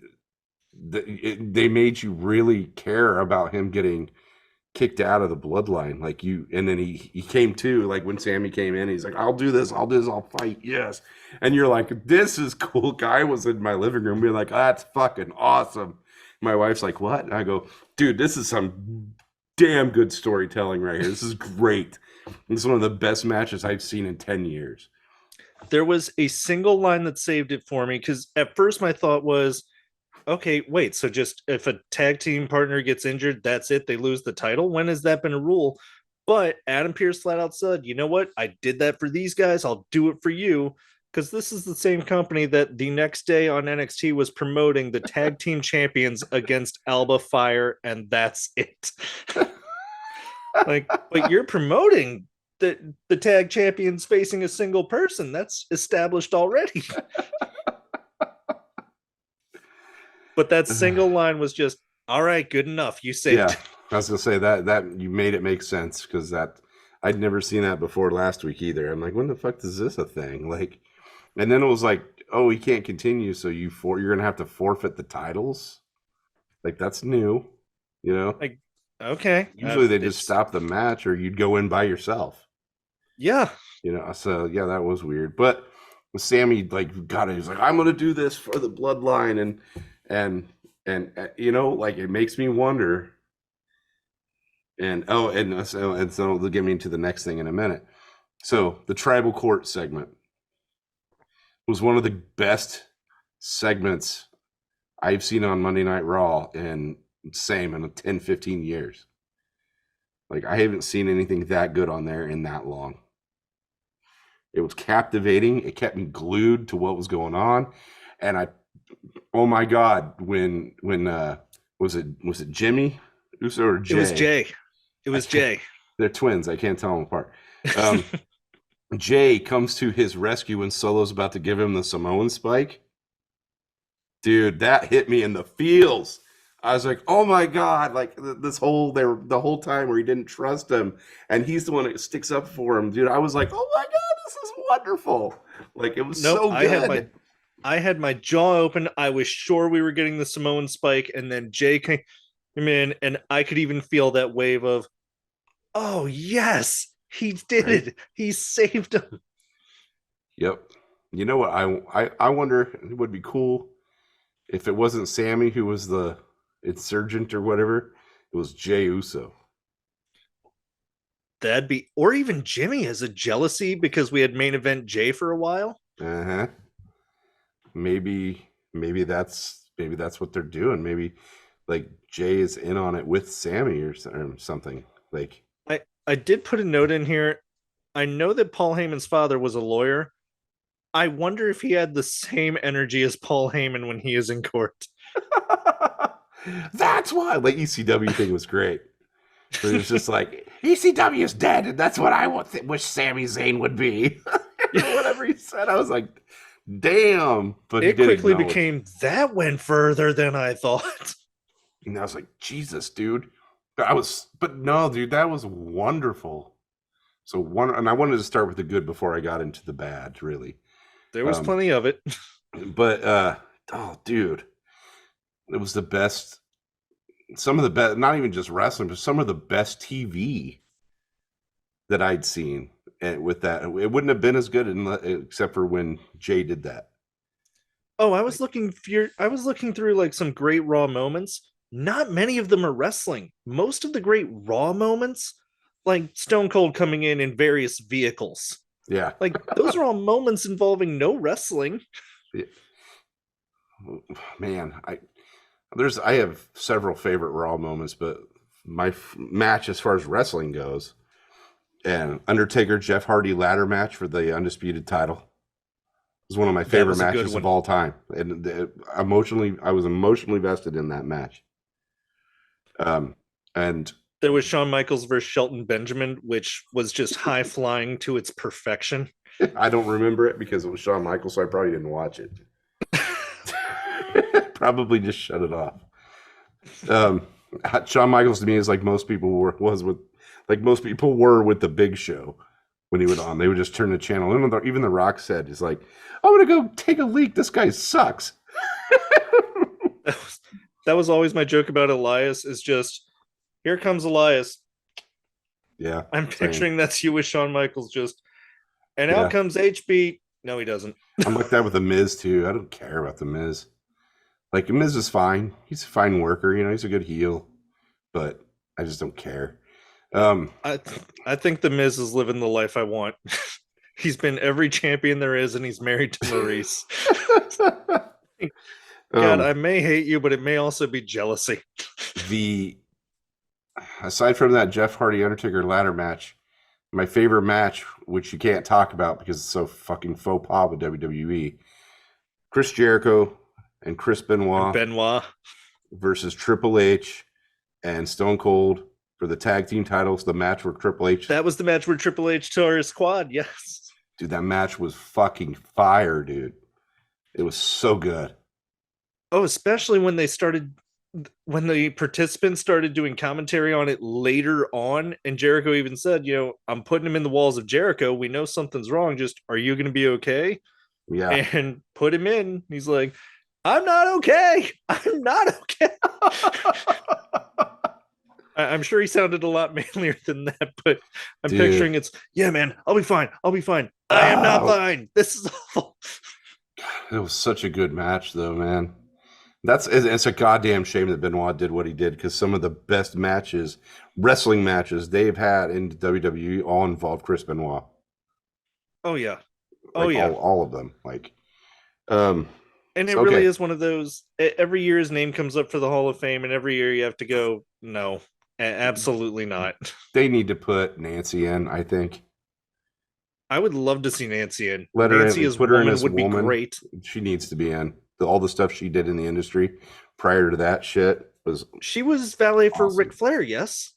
They made you really care about him getting kicked out of the bloodline. Like, and then he came to, like, when Sammy came in, he's like, I'll do this, I'll fight, yes. And you're like, this is cool. Guy was in my living room being like, that's fucking awesome. My wife's like, what? And I go, dude, this is some damn good storytelling right here. This is great. This is one of the best matches I've seen in 10 years. There was a single line that saved it for me, because at first my thought was, okay, wait, so just if a tag team partner gets injured, that's it, they lose the title? When has that been a rule? But Adam Pearce flat out said, you know what? I did that for these guys. I'll do it for you. Because this is the same company that the next day on NXT was promoting the tag team champions against Alba Fire, and that's it. Like, but you're promoting the tag champions facing a single person. That's established already. But that single line was just, all right, good enough. You saved it. I was gonna say that you made it make sense, because that I'd never seen that before last week either. I'm like, when the fuck is this a thing? Like, and then it was like, oh, he can't continue, so you're gonna have to forfeit the titles. Like, that's new, you know? Like, okay. Usually they just stop the match, or you'd go in by yourself. Yeah. You know, so yeah, that was weird. But Sammy, like, got it. He's like, I'm gonna do this for the bloodline, and you know, like, it makes me wonder. And so they'll get me into the next thing in a minute. So the tribal court segment was one of the best segments I've seen on Monday Night Raw in 10, 15 years. Like, I haven't seen anything that good on there in that long. It was captivating. It kept me glued to what was going on. And oh my God, when was it Jimmy Uso or Jay? It was Jay. It was Jay. They're twins. I can't tell them apart. Jay comes to his rescue when Solo's about to give him the Samoan spike. Dude, that hit me in the feels. I was like, oh my God, like the whole time where he didn't trust him, and he's the one that sticks up for him, dude. I was like, oh my God, this is wonderful. Like, it was Nope, so good. I had my jaw open. I was sure we were getting the Samoan spike, and then Jay came in, and I could even feel that wave of, oh yes, he did it. He saved him. Yep. You know what? I wonder, it would be cool if it wasn't Sammy who was the insurgent or whatever. It was Jay Uso. That'd be, or even Jimmy as a jealousy because we had main event Jay for a while. Uh-huh. Maybe that's what they're doing. Maybe like Jay is in on it with Sammy or something. Like, I did put a note in here. I know that Paul Heyman's father was a lawyer. I wonder if he had the same energy as Paul Heyman when he is in court. That's why. Like, ECW thing was great. But it was just like, ECW is dead, and that's what I wish Sami Zayn would be. Whatever he said, I was like, damn. But it quickly became, that went further than I thought. And I was like, Jesus, dude. But no, dude, that was wonderful. And I wanted to start with the good before I got into the bad, really. There was plenty of it. But, oh, dude, it was the best. Some of the best, not even just wrestling, but some of the best TV that I'd seen. And with that, it wouldn't have been as good except for when Jay did that. Oh, I was looking through like some great Raw moments. Not many of them are wrestling. Most of the great Raw moments, like Stone Cold coming in various vehicles. Yeah. Like, those are all moments involving no wrestling. Yeah. Man, I have several favorite Raw moments, but my match as far as wrestling goes, and Undertaker Jeff Hardy ladder match for the undisputed title was one of my favorite matches of all time, and I was emotionally vested in that match. And there was Shawn Michaels versus Shelton Benjamin, which was just high flying to its perfection. I don't remember it because it was Shawn Michaels, so I probably didn't watch it. Probably just shut it off. Shawn Michaels to me is like most people were with the Big Show when he would on. They would just turn the channel. Even The Rock said, "He's like, I'm gonna go take a leak. This guy sucks." That was always my joke about Elias. Is just, here comes Elias. Yeah, I'm picturing that's you with Shawn Michaels. And out comes HB. No, he doesn't. I'm like that with The Miz too. I don't care about The Miz. Like, The Miz is fine. He's a fine worker. He's a good heel, but I just don't care. I think The Miz is living the life I want. He's been every champion there is, and he's married to Maurice. God, I may hate you, but it may also be jealousy. Aside from that Jeff Hardy Undertaker ladder match, my favorite match, which you can't talk about because it's so fucking faux pas with WWE, Chris Jericho and Chris Benoit versus Triple H and Stone Cold for the tag team titles. The match where Triple H. That was the match where Triple H tore his quad. Yes, dude, that match was fucking fire, dude. It was so good. Oh, especially when the participants started doing commentary on it later on, and Jericho even said, I'm putting him in the walls of Jericho. We know something's wrong. Just, are you going to be okay? Yeah. And put him in. He's like, I'm not okay. I'm not okay. I'm sure he sounded a lot manlier than that, but I'm picturing yeah, man, I'll be fine. I am not fine. This is awful. It was such a good match, though, man. It's a goddamn shame that Benoit did what he did, because some of the best wrestling matches they've had in WWE all involved Chris Benoit. Oh yeah. All of them. And it really is one of those, every year his name comes up for the Hall of Fame, and every year you have to go, no, absolutely not. They need to put Nancy in, I think. I would love to see Nancy in. Let her Nancy in. Put her in as would woman. Be great. She needs to be in. All the stuff she did in the industry prior to that shit was. She was valet for Ric Flair, yes.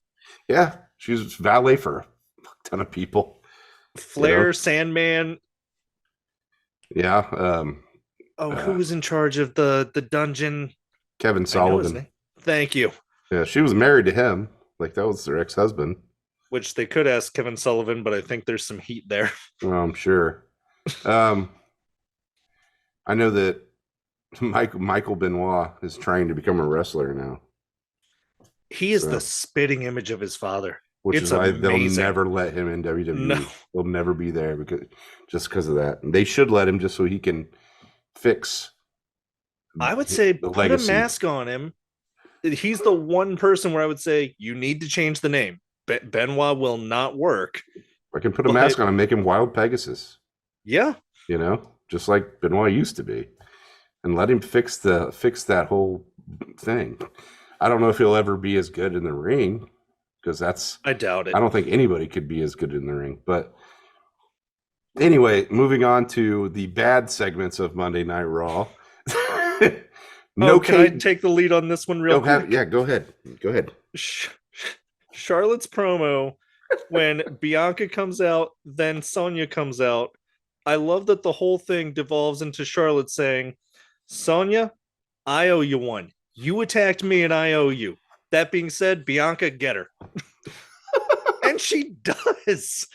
Yeah, she was valet for a ton of people. Flair, Sandman. Yeah. Who was in charge of the dungeon? Kevin Sullivan. Thank you. Yeah, she was married to him. Like, that was her ex-husband. which they could ask Kevin Sullivan, but I think there's some heat there. Well, I'm sure. I know that Michael Benoit is trying to become a wrestler now. He is the spitting image of his father. Which it's is why they'll amazing. never let him in WWE. No. He'll never be there because of that. And they should let him just so he can fix. I would say put legacy. a mask on him. He's the one person where I would say you need to change the name. Benoit will not work. I can put a mask on and make him Wild Pegasus. Yeah. You know, just like Benoit used to be. And let him fix that whole thing. I don't know if he'll ever be as good in the ring. Because I doubt it. I don't think anybody could be as good in the ring. But anyway, moving on to the bad segments of Monday Night Raw. Can I take the lead on this one real quick? Go ahead. Go ahead. Charlotte's promo when Bianca comes out, then Sonya comes out. I love that the whole thing devolves into Charlotte saying, Sonya, I owe you one. You attacked me and I owe you. That being said, Bianca, get her. And she does.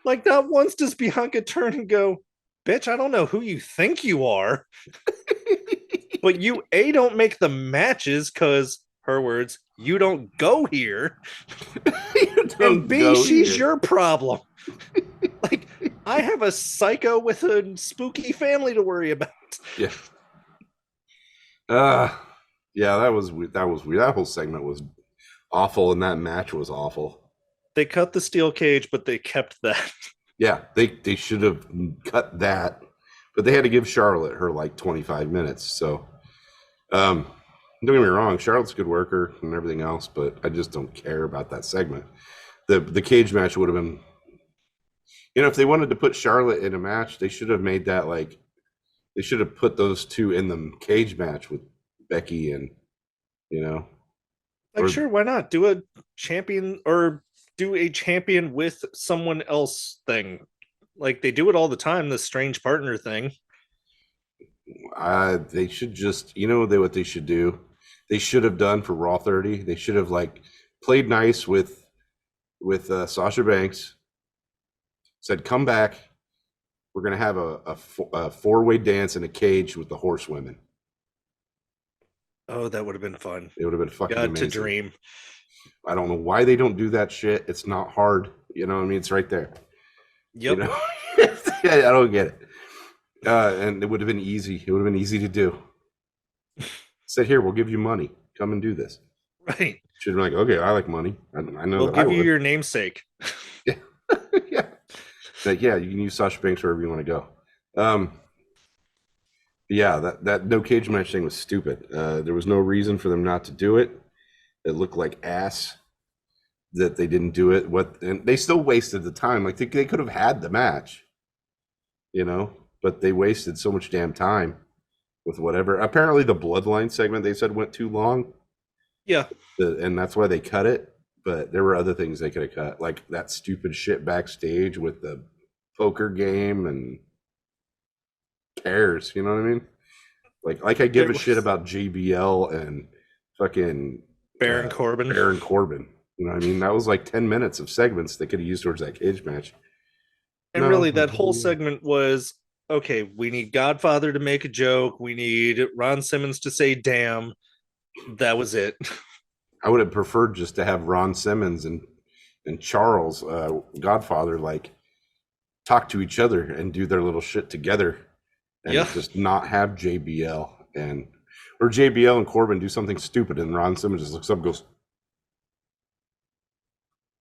Like, not once does Bianca turn and go, bitch, I don't know who you think you are. But you, A, don't make the matches because, her words, you don't go here. And B, she's your problem. Like, I have a psycho with a spooky family to worry about. Yeah. Yeah, that was weird. That whole segment was awful, and that match was awful. They cut the steel cage, but they kept that. Yeah, they should have cut that, but they had to give Charlotte her like 25 minutes. So, don't get me wrong, Charlotte's a good worker and everything else, but I just don't care about that segment. The cage match would have been, if they wanted to put Charlotte in a match, they should have made that they should have put those two in the cage match with Becky and, sure, why not do a champion or do a champion with someone else thing? Like they do it all the time, the strange partner thing. They should just, what they should do? They should have done for Raw 30. They should have played nice with Sasha Banks. Said, come back. We're gonna have a four-way dance in a cage with the horsewomen. Oh, that would have been fun. It would have been fucking amazing. To dream. I don't know why they don't do that shit. It's not hard. You know what I mean? It's right there. Yep. I don't get it. And it would have been easy. It would have been easy to do. Said, here, we'll give you money. Come and do this. Right. Should have been like, okay, I like money. I know. We'll give you your namesake. Yeah. Yeah. Like, yeah, you can use Sasha Banks wherever you want to go. Yeah, that no cage match thing was stupid. There was no reason for them not to do it. It looked like ass that they didn't do it. And they still wasted the time. Like they could have had the match, but they wasted so much damn time with whatever. Apparently, the Bloodline segment they said went too long. Yeah, and that's why they cut it. But there were other things they could have cut, like that stupid shit backstage with the poker game and cares. You know what I mean? Like I give a shit about JBL and fucking Baron Corbin. Baron Corbin. You know what I mean? That was like 10 minutes of segments they could have used towards that cage match. And really, that whole segment was, okay, we need Godfather to make a joke. We need Ron Simmons to say, damn. That was it. I would have preferred just to have Ron Simmons and Charles, Godfather, talk to each other and do their little shit together. And just not have JBL or JBL and Corbin do something stupid and Ron Simmons just looks up and goes,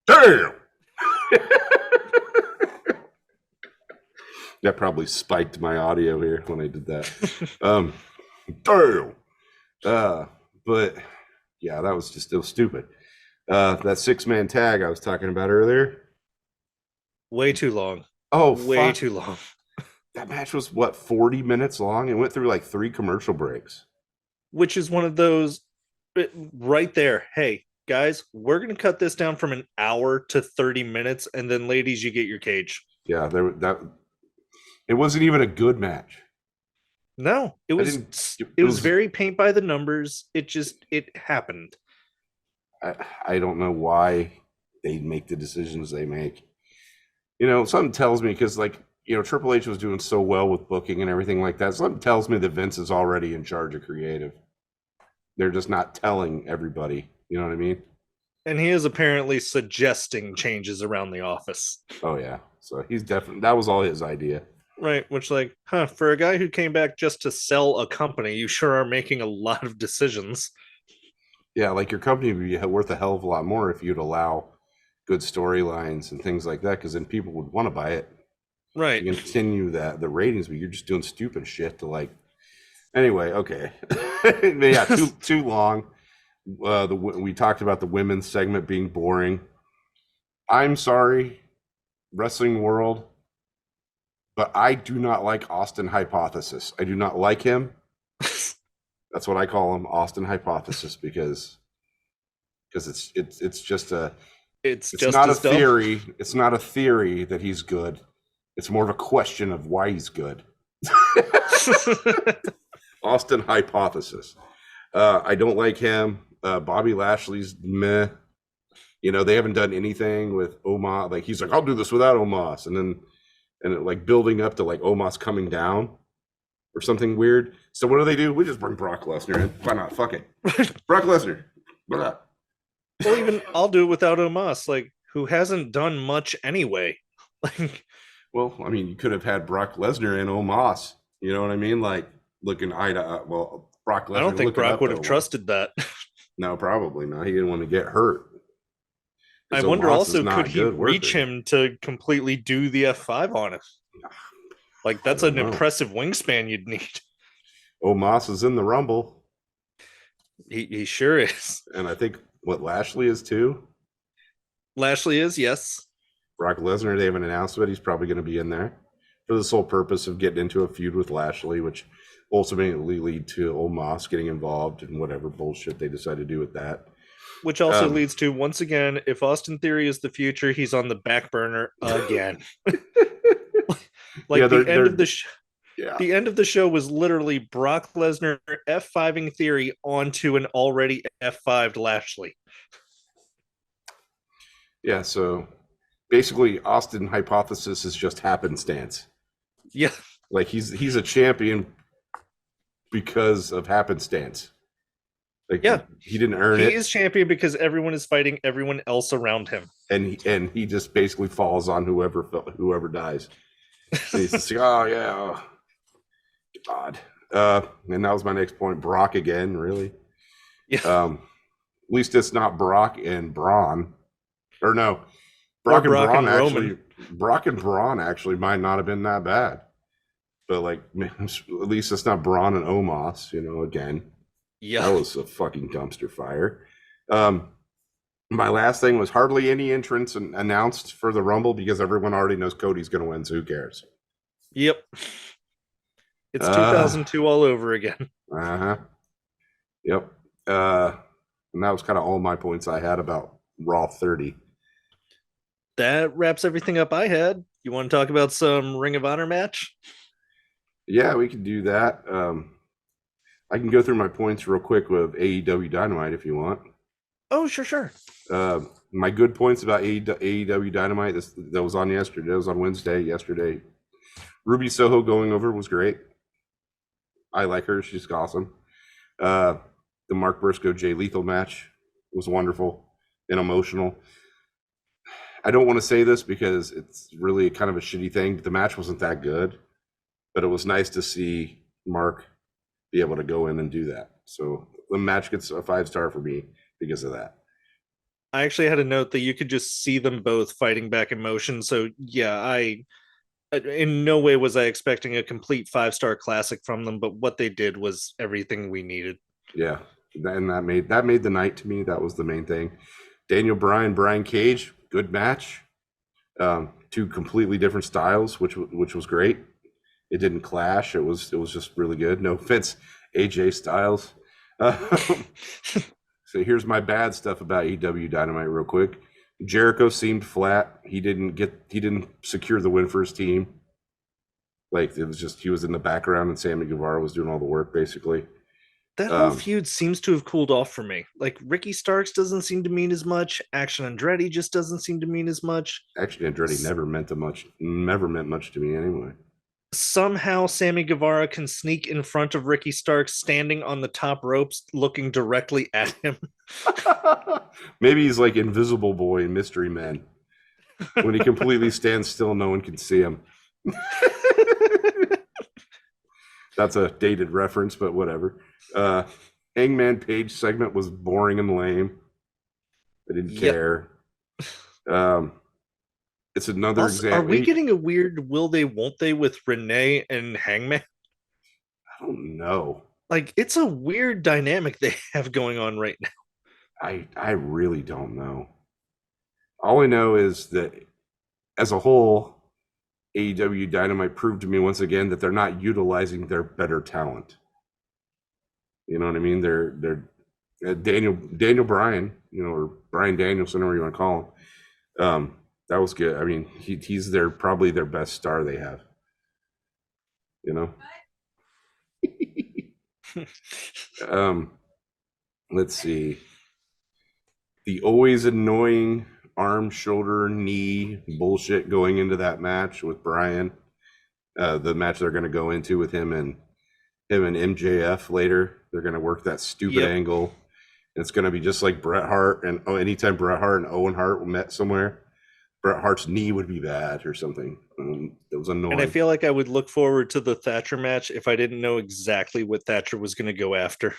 damn! That probably spiked my audio here when I did that. Damn! But yeah, that was just still stupid. That 6-man tag I was talking about earlier. Way too long. Oh, way too long. That match was 40 minutes long? It went through 3 commercial breaks. Which is one of those right there. Hey, guys, we're going to cut this down from an hour to 30 minutes. And then ladies, you get your cage. Yeah, it wasn't even a good match. No, it was very paint by the numbers. It happened. I don't know why they make the decisions they make. You know, something tells me, because like, you know, Triple H was doing so well with booking and everything like that. Something tells me that Vince is already in charge of creative. They're just not telling everybody. You know what I mean? And he is apparently suggesting changes around the office. Oh yeah. So he's definitely, that was all his idea. Right, which like, for a guy who came back just to sell a company, you sure are making a lot of decisions. Yeah, like your company would be worth a hell of a lot more if you'd allow good storylines and things like that, because then people would want to buy it. Right. You continue the ratings, but you're just doing stupid shit to like. Anyway, okay. Yeah, too long. We talked about the women's segment being boring. I'm sorry, wrestling world, but I do not like Austin Hypothesis. I do not like him. That's what I call him, Austin Hypothesis, because it's just a. It's just not a theory. It's not a theory that he's good. It's more of a question of why he's good. Austin Hypothesis. I don't like him. Bobby Lashley's meh. You know, they haven't done anything with Omos. Like, he's like, I'll do this without Omos. And it, like, building up to, like, Omos coming down or something weird. So what do? We just bring Brock Lesnar in. Why not? Fuck it. Brock Lesnar. Why not? Well, even I'll do it without Omos, like, who hasn't done much anyway. Like, well, I mean, you could have had Brock Lesnar and Omos. You know what I mean? Like, looking eye to eye. Well, Brock Lesnar. I don't think Brock would have trusted that. No, probably not. He didn't want to get hurt. I wonder also, could he reach him to completely do the F5 on him? Like, that's an impressive wingspan you'd need. Omos is in the Rumble. He sure is. And I think, Lashley is too? Lashley is, yes. Brock Lesnar, they haven't announced it. He's probably going to be in there for the sole purpose of getting into a feud with Lashley, which ultimately lead to Omos getting involved in whatever bullshit they decide to do with that. Which also leads to, once again, if Austin Theory is the future, he's on the back burner again. Like, yeah, the end of the the end of the show was literally Brock Lesnar F5ing Theory onto an already F5'd Lashley. Yeah, so basically Austin Hypothesis is just happenstance. Yeah. Like, he's a champion because of happenstance. Like, yeah, he didn't earn it. He is champion because everyone is fighting everyone else around him, and he just basically falls on whoever dies. And he's just like, oh yeah, God. And that was my next point. Brock again, really? Yeah. At least it's not Brock and Braun, or no, Brock and Braun actually. Roman. Brock and Braun actually might not have been that bad, but like, at least it's not Braun and Omos. You know, again. Yeah, that was a fucking dumpster fire. My last thing was hardly any entrants announced for the Rumble because everyone already knows Cody's going to win, so who cares? Yep. It's 2002 all over again. Uh-huh. Yep. And that was kind of all my points I had about Raw 30. That wraps everything up I had. You want to talk about some Ring of Honor match? Yeah, we can do that. I can go through my points real quick with AEW Dynamite if you want. Oh, sure. My good points about AEW Dynamite that was on yesterday. That was on Wednesday. Yesterday, Ruby Soho going over was great. I like her. She's awesome. The Mark Briscoe Jay Lethal match was wonderful and emotional. I don't want to say this because it's really kind of a shitty thing, but the match wasn't that good. But it was nice to see Mark be able to go in and do that. So the match gets a 5-star for me because of that. I actually had a note that you could just see them both fighting back emotion. So yeah, in no way was I expecting a complete 5-star classic from them, but what they did was everything we needed. Yeah, and that made the night to me. That was the main thing. Daniel Bryan, Brian Cage, good match. Two completely different styles, which was great. It didn't clash. It was just really good. No offense, AJ Styles. So here's my bad stuff about AEW Dynamite real quick. Jericho seemed flat. He didn't secure the win for his team. Like, it was just, he was in the background and Sammy Guevara was doing all the work basically. That whole feud seems to have cooled off for me. Like Ricky Starks doesn't seem to mean as much. Action Andretti just doesn't seem to mean as much. Action Andretti never meant much to me anyway. Somehow Sammy Guevara can sneak in front of Ricky Starks standing on the top ropes looking directly at him. Maybe he's like Invisible Boy in Mystery Men. When he completely stands still, no one can see him. That's a dated reference, but whatever. Hangman Page segment was boring and lame. I didn't care. It's another example. Are we getting a weird will they, won't they with Renee and Hangman? I don't know. Like, it's a weird dynamic they have going on right now. I really don't know. All I know is that as a whole, AEW Dynamite proved to me once again that they're not utilizing their better talent. You know what I mean? They're Daniel Bryan, or Bryan Danielson, or whatever you want to call him. That was good. I mean, he's probably their best star they have. Let's see. The always annoying arm, shoulder, knee bullshit going into that match with Bryan. The match they're going to go into with him and MJF later. They're going to work that stupid angle. It's going to be just like Bret Hart and anytime Bret Hart and Owen Hart met somewhere, Bret Hart's knee would be bad or something. It was annoying. And I feel like I would look forward to the Thatcher match if I didn't know exactly what Thatcher was going to go after.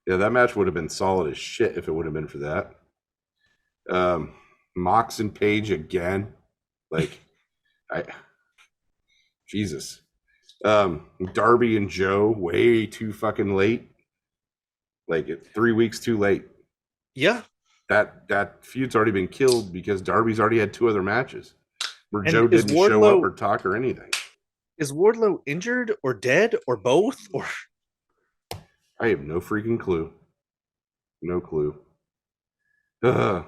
Yeah, that match would have been solid as shit if it would have been for that. Mox and Page again. Jesus. Darby and Joe way too fucking late. 3 weeks too late. Yeah. That feud's already been killed because Darby's already had 2 other matches where Joe didn't show up or talk or anything. Is Wardlow injured or dead or both? Or I have no freaking clue. No clue.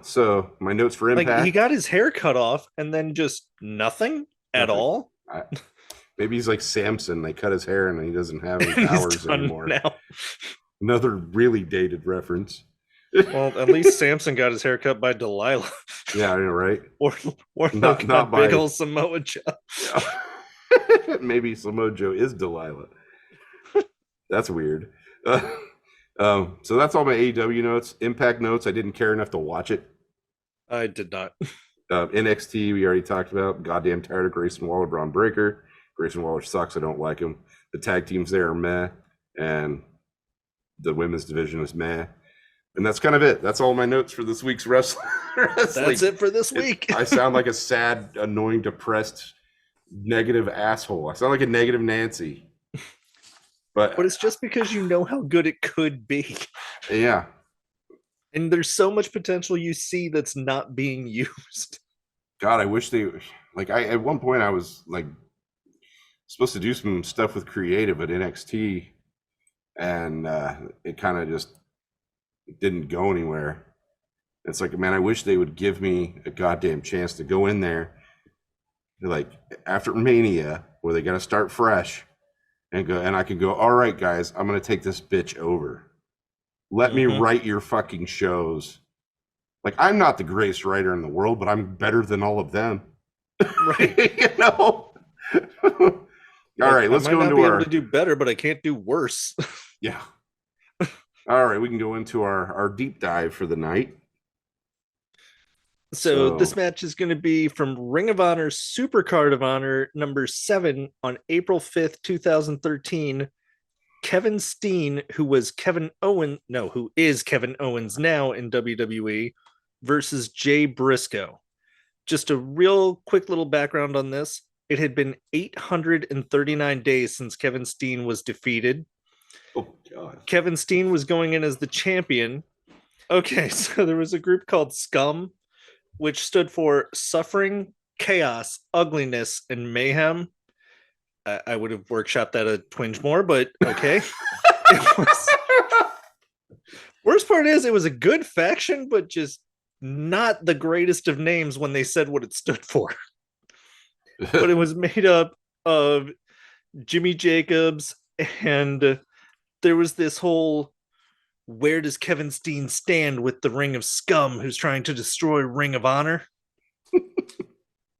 So my notes for Impact. He got his hair cut off and then just nothing at all. Maybe he's like Samson. They cut his hair and he doesn't have any powers anymore. Now. Another really dated reference. Well, at least Samson got his hair cut by Delilah. Yeah, I know, right? or not by big old Samoa Joe. Yeah. Maybe Samoa Joe is Delilah. That's weird. So that's all my AEW notes. Impact notes. I didn't care enough to watch it. I did not. NXT, we already talked about. Goddamn tired of Grayson Waller, Braun Breaker. Grayson Waller sucks. I don't like him. The tag teams there are meh. And the women's division is meh. And that's kind of it. That's all my notes for this week's wrestling. That's it for this week. I sound like a sad, annoying, depressed, negative asshole. I sound like a negative Nancy. But it's just because you know how good it could be. Yeah. And there's so much potential you see that's not being used. God, I wish they at one point I was supposed to do some stuff with creative at NXT, and it kind of just didn't go anywhere. It's like, man, I wish they would give me a goddamn chance to go in there, after Mania, where they got to start fresh, and I can go, all right, guys, I'm gonna take this bitch over. Let me write your fucking shows. I'm not the greatest writer in the world, but I'm better than all of them. Right. All right, let's go into I might not be able to do better, but I can't do worse. Yeah. All right, we can go into our deep dive for the night. So this match is going to be from Ring of Honor Supercard of Honor number 7 on April 5th, 2013. Kevin Steen, who is Kevin Owens now in WWE, versus Jay Briscoe. Just a real quick little background on this. It had been 839 days since Kevin Steen was defeated. Oh, God. Kevin Steen was going in as the champion. Okay, so there was a group called Scum, which stood for Suffering, Chaos, Ugliness, and Mayhem. I would have workshopped that a twinge more, but okay. Worst part is it was a good faction, but just not the greatest of names when they said what it stood for. But it was made up of Jimmy Jacobs, and there was this whole where does Kevin Steen stand with the Ring of Scum who's trying to destroy Ring of Honor?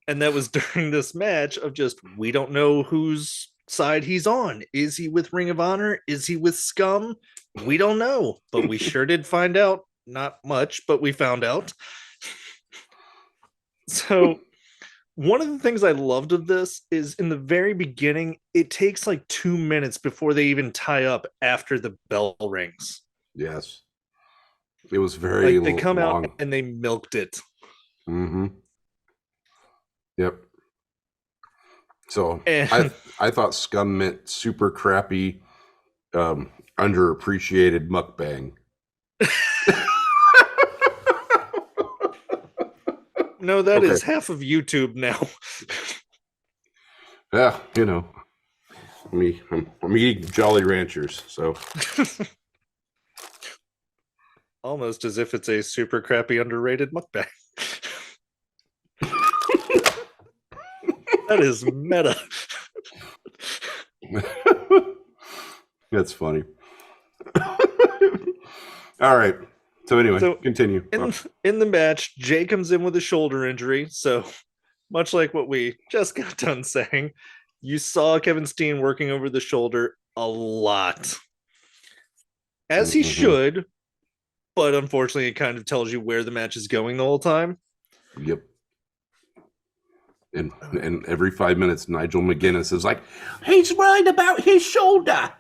And that was during this match of just, we don't know whose side he's on. Is he with Ring of Honor? Is he with Scum? We don't know, but we sure did find out. Not much, but we found out. So one of the things I loved of this is in the very beginning, it takes like 2 minutes before they even tie up after the bell rings. Yes. It was very like they come long. out and they milked it. Mm-hmm. Yep. So And I thought Scum meant super crappy, underappreciated mukbang. no, that is half of YouTube now. Yeah, you know, I'm eating Jolly Ranchers, so Almost as if it's a super crappy underrated mukbang. That is meta. That's funny. All right. So anyway, continue. In the match, Jay comes in with a shoulder injury. So much like what we just got done saying, you saw Kevin Steen working over the shoulder a lot. As he should, but unfortunately it kind of tells you where the match is going the whole time. Yep. And every 5 minutes, Nigel McGuinness is like, he's worried about his shoulder.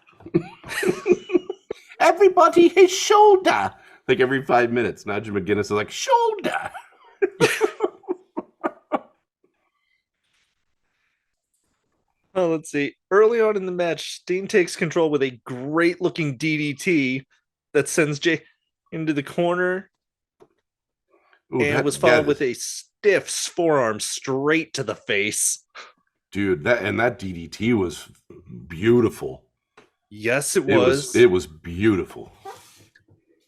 Everybody, his shoulder. Like every 5 minutes, Nigel McGuinness is like, shoulder. Well, let's see. Early on in the match, Steen takes control with a great looking DDT that sends Jay into the corner. Ooh, and was followed with a stiff forearm straight to the face. Dude, that DDT was beautiful. Yes, it was. It was beautiful.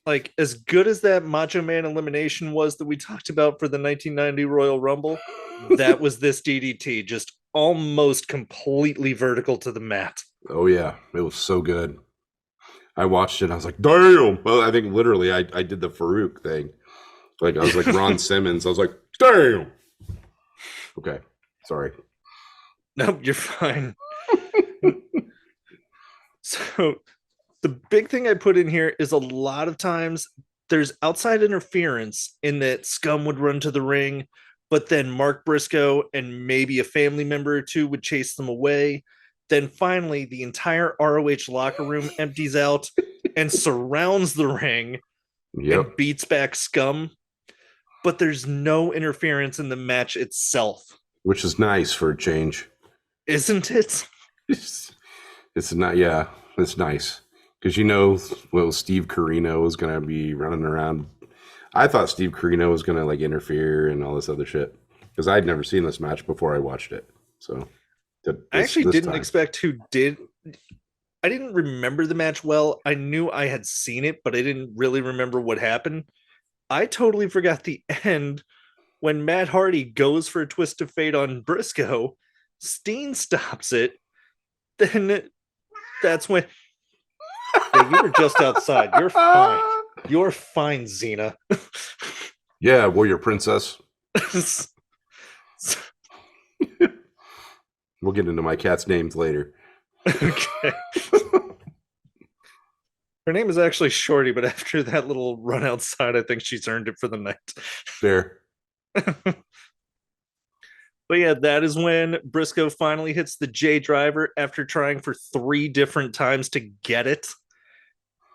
Like, as good as that Macho Man elimination was that we talked about for the 1990 Royal Rumble, that was this DDT, just almost completely vertical to the mat. Oh, yeah. It was so good. I watched it, and I was like, damn! Well, I think literally I did the Farouk thing. Like, I was like Ron Simmons. I was like, damn! Okay. Sorry. Nope, you're fine. So, the big thing I put in here is a lot of times there's outside interference in that Scum would run to the ring, but then Mark Briscoe and maybe a family member or two would chase them away. Then finally, the entire ROH locker room empties out and surrounds the ring and beats back Scum. But there's no interference in the match itself. Which is nice for a change. Isn't it? It's not, yeah, it's nice. Because you know, well, Steve Corino was going to be running around. I thought Steve Corino was going to like interfere and all this other shit. Because I'd never seen this match before I watched it. So I actually didn't expect who did. I didn't remember the match well. I knew I had seen it, but I didn't really remember what happened. I totally forgot the end when Matt Hardy goes for a twist of fate on Briscoe. Steen stops it. Then that's when you were just outside. You're fine. You're fine, Xena. Yeah, warrior princess. We'll get into my cat's names later. Okay. Her name is actually Shorty, but after that little run outside, I think she's earned it for the night. Fair. But yeah, that is when Briscoe finally hits the J driver after trying for 3 different times to get it.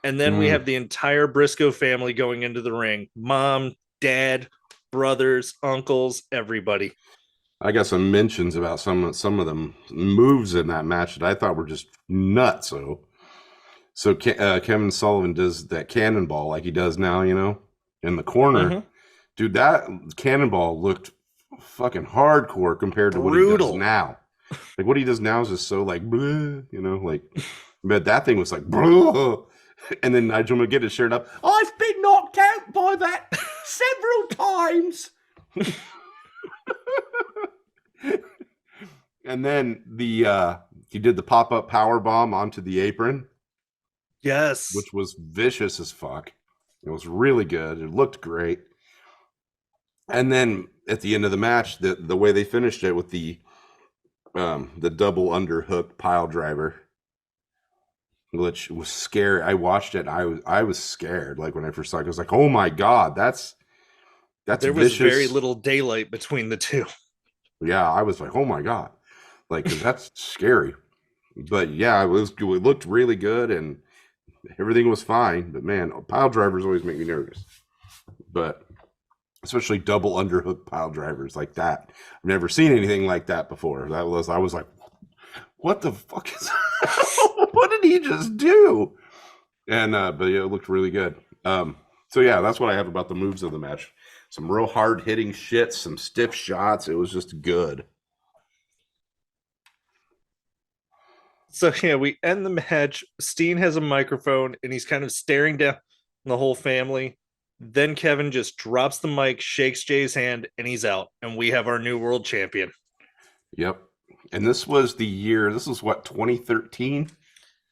And then we have the entire Briscoe family going into the ring. Mom, dad, brothers, uncles, everybody. I got some mentions about some of them moves in that match that I thought were just nuts. So Kevin Sullivan does that cannonball like he does now, you know, in the corner. Dude, that cannonball looked fucking hardcore compared to what he does now. Like what he does now is just so like, bleh, you know, like, but that thing was like, bleh. And then Nigel McGuinness shared up, I've been knocked out by that several times. And then he did the pop-up power bomb onto the apron. Yes. which was vicious as fuck. It was really good. It looked great. And then at the end of the match, the way they finished it with the double underhook pile driver, which was scary. I watched it. I was scared. Like when I first saw it, I was like, "Oh my god, that's There was vicious." very little daylight between the two. Yeah, I was like, "Oh my god," like 'cause that's scary. But yeah, it looked really good and everything was fine. But man, pile drivers always make me nervous. But especially double underhook pile drivers like that. I've never seen anything like that before. I was like, what the fuck is what did he just do? And but yeah, it looked really good. So yeah, that's what I have about the moves of the match. Some real hard hitting shit, some stiff shots. It was just good. So yeah, we end the match. Steen has a microphone and he's kind of staring down the whole family. Then Kevin just drops the mic, shakes Jay's hand, and he's out. And we have our new world champion. Yep. And this was the year, this was what, 2013?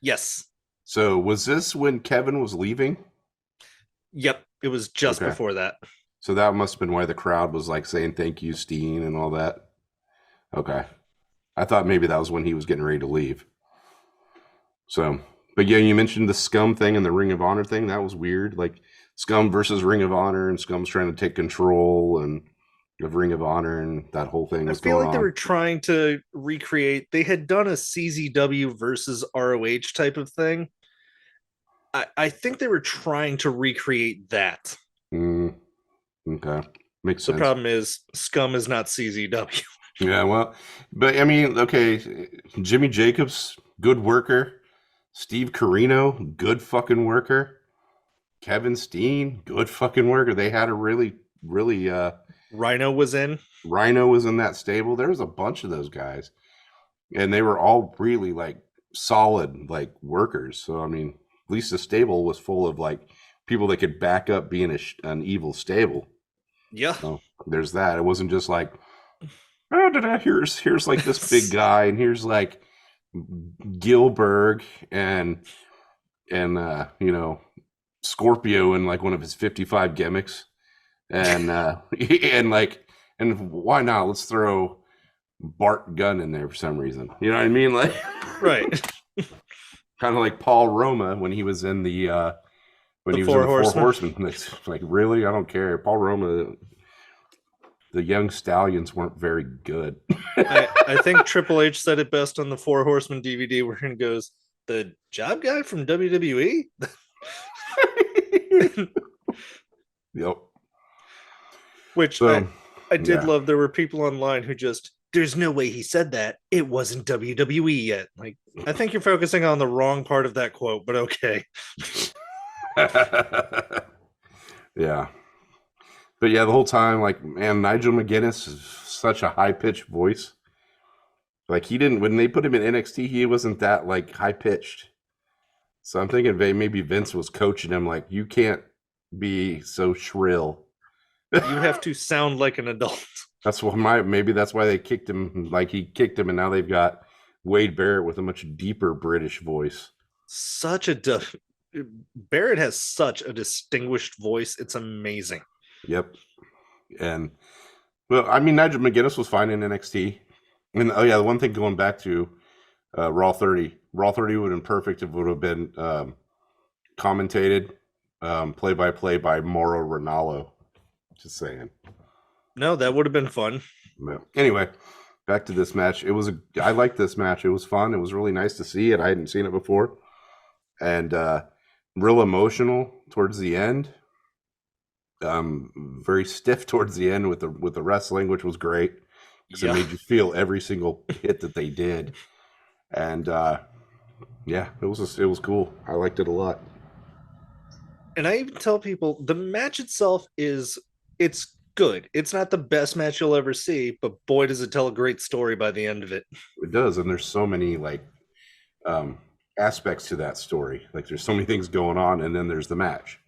Yes. So was this when Kevin was leaving? Yep. It was just Okay. before that. So that must have been why the crowd was like saying thank you, Steen, and all that. Okay. I thought maybe that was when he was getting ready to leave. So, but yeah, you mentioned the Scum thing and the Ring of Honor thing. That was weird. Like Scum versus Ring of Honor, and Scum's trying to take control and of Ring of Honor, and that whole thing I was feel going like they on. were trying to recreate, they had done a CZW versus ROH type of thing. I think they were trying to recreate that. Okay. Makes The sense. problem is Scum is not CZW. Yeah, well, but I mean, okay, Jimmy Jacobs, good worker. Steve Carino, good fucking worker. Kevin Steen, good fucking worker. They had a really Rhino was in. Rhino was in that stable. There was a bunch of those guys. And they were all really like solid like workers. So I mean, at least the stable was full of like people that could back up being an evil stable. Yeah. So there's that. It wasn't just like, oh, here's like this big guy, and here's like Gilbert and you know, Scorpio in like one of his 55 gimmicks, and and why not? Let's throw Bart Gunn in there for some reason. You know what I mean? Like, right. kind of like Paul Roma when he was in the Four Horsemen. Like, really? I don't care. Paul Roma. The young stallions weren't very good. I think Triple H said it best on the Four Horsemen DVD, where he goes, "The job guy from WWE." Yep. Which I did love. There were people online who just, there's no way he said that. It wasn't WWE yet. Like, I think you're focusing on the wrong part of that quote, but okay. Yeah. But yeah, the whole time, like, man, Nigel McGuinness is such a high-pitched voice. Like, he didn't, when they put him in NXT, he wasn't that, like, high-pitched. So I'm thinking maybe Vince was coaching him, like, you can't be so shrill. You have to sound like an adult. That's why maybe that's why they kicked him, like, he kicked him, and now they've got Wade Barrett with a much deeper British voice. Barrett has such a distinguished voice. It's amazing. Yep. And well, I mean, Nigel McGuinness was fine in NXT. And oh yeah, the one thing going back to Raw 30 would have been perfect if it would have been commentated play by play by Mauro Ranallo. Just saying. No, that would have been fun. But anyway, back to this match. I liked this match. It was fun. It was really nice to see it. I hadn't seen it before. And real emotional towards the end. Very stiff towards the end with the wrestling, which was great because it made you feel every single hit that they did, and yeah, it was cool. I liked it a lot. And I even tell people the match itself it's good. It's not the best match you'll ever see, but boy, does it tell a great story by the end of it. It does, and there's so many like aspects to that story. Like there's so many things going on, and then there's the match.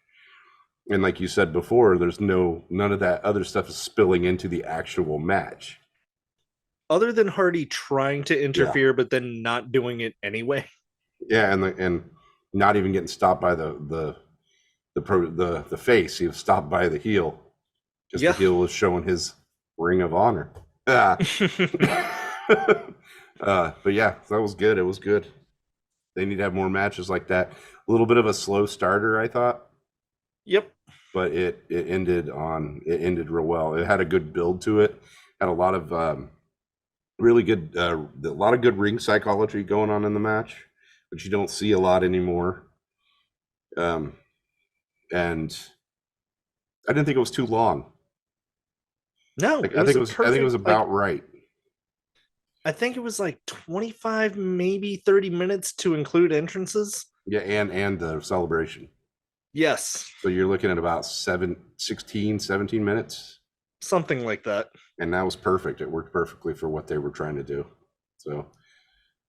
And like you said before, there's none of that other stuff is spilling into the actual match. Other than Hardy trying to interfere, but then not doing it anyway. Yeah, and not even getting stopped by the face. He was stopped by the heel. Just the heel was showing his Ring of Honor. But yeah, that was good. It was good. They need to have more matches like that. A little bit of a slow starter, I thought. Yep. But it ended real well. It had a good build to it. Had a lot of really good, a lot of good ring psychology going on in the match, which you don't see a lot anymore. And I didn't think it was too long. No, I think it was about right. I think it was like 25, maybe 30 minutes to include entrances. Yeah, and the celebration. Yes. So you're looking at about 17 minutes. Something like that. And that was perfect. It worked perfectly for what they were trying to do. So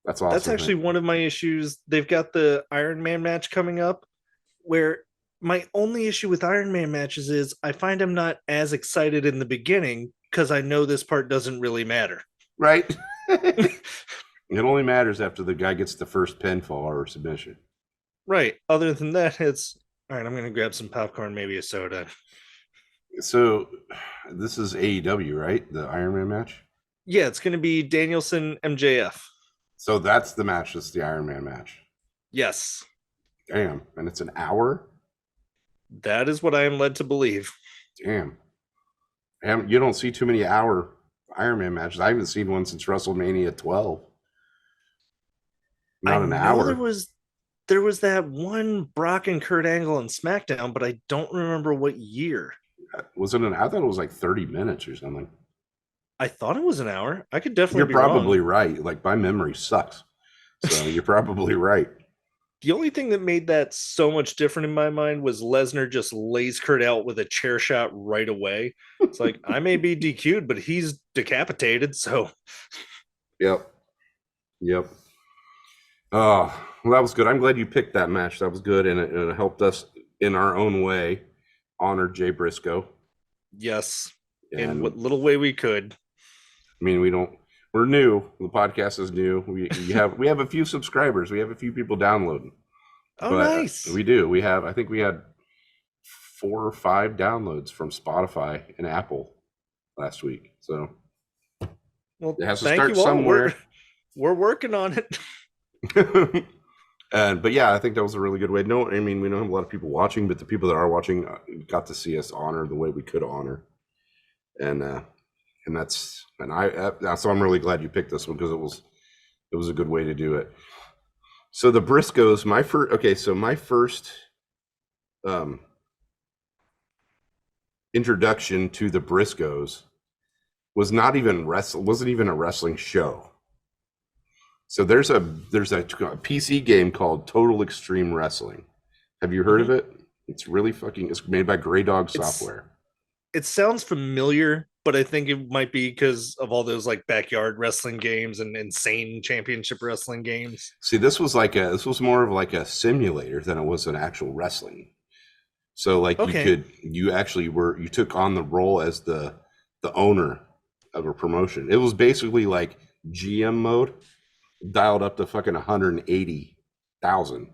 that's awesome. That's actually one of my issues. They've got the Iron Man match coming up, where my only issue with Iron Man matches is I find I'm not as excited in the beginning because I know this part doesn't really matter. Right. It only matters after the guy gets the first pinfall or submission. Right. Other than that, it's all right. I'm going to grab some popcorn, maybe a soda. So this is AEW, right? The Iron Man match? Yeah, it's going to be Danielson MJF. So that's the match. That's the Iron Man match. Yes. Damn. And it's an hour? That is what I am led to believe. Damn. You don't see too many hour Iron Man matches. I haven't seen one since WrestleMania 12. Not an hour. There was that one Brock and Kurt Angle on SmackDown, but I don't remember what year. Was it an hour? I thought it was like 30 minutes or something. I thought it was an hour. I could definitely be probably wrong. Right. Like, my memory sucks. So you're probably right. The only thing that made that so much different in my mind was Lesnar just lays Kurt out with a chair shot right away. It's like, I may be DQ'd, but he's decapitated, so. Yep. Oh, well, that was good. I'm glad you picked that match. That was good, and it helped us in our own way honor Jay Briscoe. Yes, in what little way we could. I mean, we're new. The podcast is new. We have a few subscribers. We have a few people downloading. Oh, nice. We do. I think we had 4 or 5 downloads from Spotify and Apple last week. So well, it has to start somewhere. We're working on it. But yeah, I think that was a really good way. No, I mean, we don't have a lot of people watching, but the people that are watching got to see us honor the way we could honor. So I'm really glad you picked this one because it was a good way to do it. So the Briscoes, my first introduction to the Briscoes wasn't even a wrestling show. So there's a PC game called Total Extreme Wrestling. Have you heard of it? It's really it's made by Grey Dog Software. It sounds familiar, but I think it might be because of all those like backyard wrestling games and insane championship wrestling games. See, this was more of like a simulator than it was an actual wrestling. So like you took on the role as the owner of a promotion. It was basically like GM mode dialed up to fucking 180,000.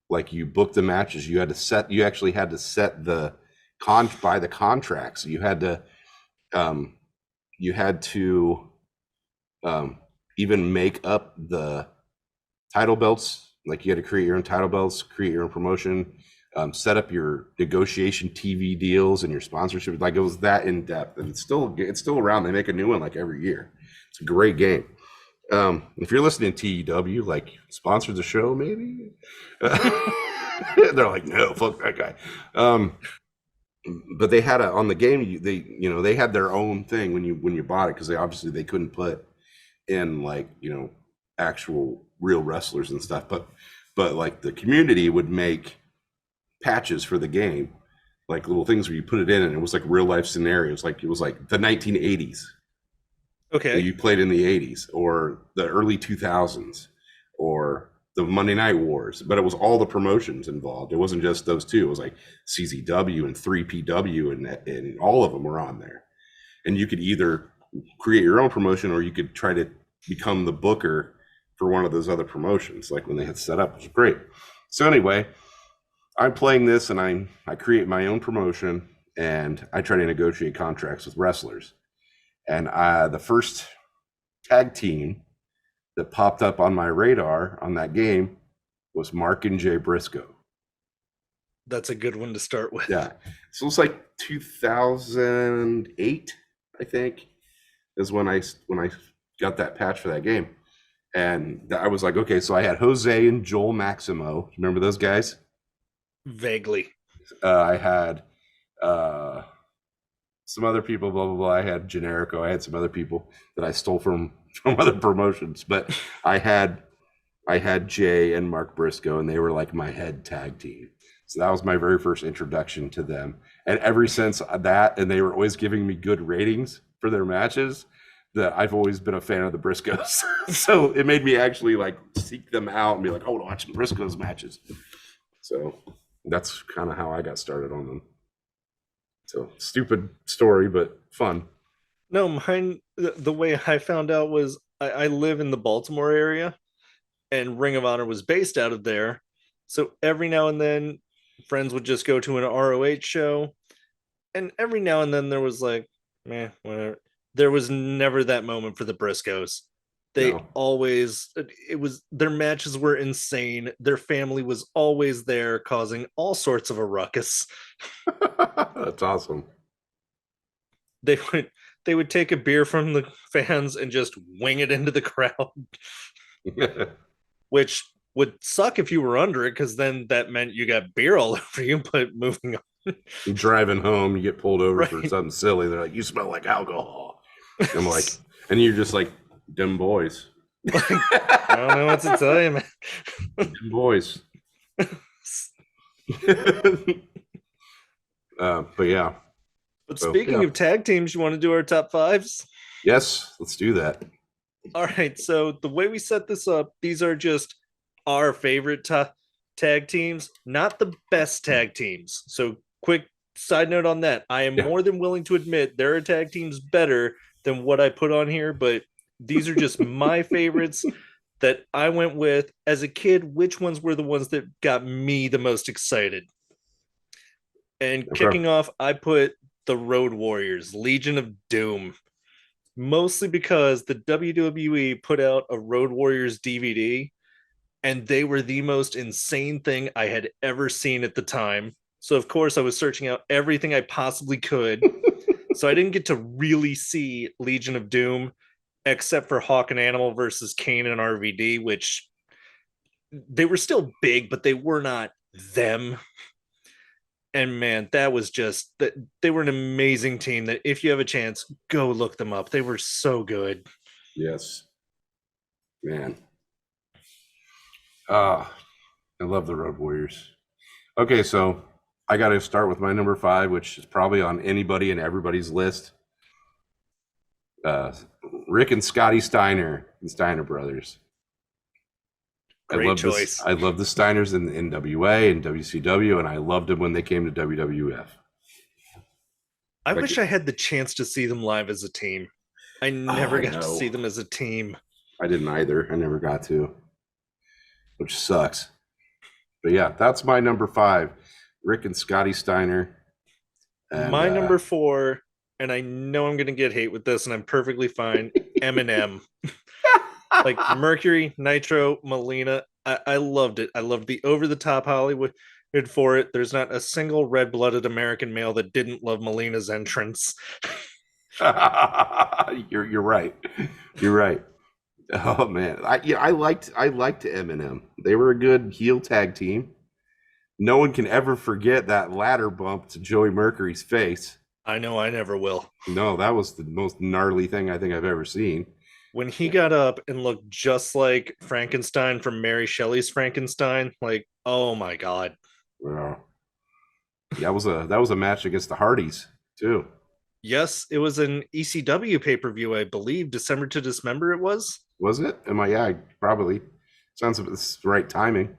Like you booked the matches, you actually had to set by the contracts. You had to even make up the title belts. Like you had to create your own title belts, create your own promotion, set up your negotiation TV deals and your sponsorship. Like it was that in depth, and it's still around. They make a new one like every year. It's a great game. If you're listening to TEW, like sponsor the show, maybe. They're like, no, fuck that guy. But they had on the game. They had their own thing when you bought it because they couldn't put in like actual real wrestlers and stuff. But like the community would make patches for the game, like little things where you put it in and it was like real life scenarios. Like it was like the 1980s. Okay. You played in the 80s or the early 2000s or the Monday Night Wars, but it was all the promotions involved. It wasn't just those two. It was like CZW and 3PW and all of them were on there. And you could either create your own promotion or you could try to become the booker for one of those other promotions, like when they had set up, which was great. So anyway, I'm playing this, and I create my own promotion, and I try to negotiate contracts with wrestlers. And the first tag team that popped up on my radar on that game was Mark and Jay Briscoe. That's a good one to start with. Yeah. So it was like 2008, I think, is when I got that patch for that game. And I was like, okay, so I had Jose and Joel Maximo. Remember those guys? Vaguely. I had some other people, blah, blah, blah. I had Generico. I had some other people that I stole from other promotions. But I had Jay and Mark Briscoe, and they were like my head tag team. So that was my very first introduction to them. And ever since that, and they were always giving me good ratings for their matches, that I've always been a fan of the Briscoes. So it made me actually like seek them out and be like, oh, watch the Briscoes matches. So that's kind of how I got started on them. So stupid story, but fun. No, mine, the way I found out was I live in the Baltimore area, and Ring of Honor was based out of there. So every now and then, friends would just go to an ROH show, and every now and then there was like, whatever. There was never that moment for the Briscoes. They always, their matches were insane. Their family was always there, causing all sorts of a ruckus. That's awesome. They would take a beer from the fans and just wing it into the crowd, which would suck if you were under it, because then that meant you got beer all over you. But moving on. You're driving home, you get pulled over for something silly. They're like, you smell like alcohol. I'm like, and you're just like, them boys. I don't know what to tell you, man. Them boys. But yeah. But speaking of tag teams, you want to do our top fives? Yes, let's do that. All right. So the way we set this up, these are just our favorite tag teams, not the best tag teams. So quick side note on that. I am more than willing to admit there are tag teams better than what I put on here, but these are just my favorites that I went with as a kid. Which ones were the ones that got me the most excited? And kicking off, I put the Road Warriors, Legion of Doom, mostly because the WWE put out a Road Warriors DVD, and they were the most insane thing I had ever seen at the time. So, of course, I was searching out everything I possibly could. So I didn't get to really see Legion of Doom, except for Hawk and Animal versus Kane and RVD, which they were still big, but they were not them. And man, that was just that they were an amazing team that if you have a chance, go look them up. They were so good. Yes. Man. I love the Road Warriors. Okay, so I got to start with my number 5, which is probably on anybody and everybody's list. Rick and Scotty Steiner, the Steiner brothers. Great choice. I love the Steiners in NWA and WCW, and I loved them when they came to WWF. I wish I had the chance to see them live as a team. I never got to see them as a team. I didn't either. I never got to, which sucks. But yeah, that's my number 5, Rick and Scotty Steiner. And, my number 4, and I know I'm going to get hate with this, and I'm perfectly fine, Eminem. Like Mercury, Nitro, Melina. I loved it. I loved the over-the-top Hollywood for it. There's not a single red-blooded American male that didn't love Melina's entrance. You're right. You're right. Oh man, I liked Eminem. They were a good heel tag team. No one can ever forget that ladder bump to Joey Mercury's face. I know, I never will. No, that was the most gnarly thing I think I've ever seen. When he got up and looked just like Frankenstein from Mary Shelley's Frankenstein, like, oh my God. Wow. That was a match against the Hardys too. Yes, it was an ECW pay-per-view, I believe. December to Dismember it was. Was it? Yeah, probably. Sounds like it's the right timing.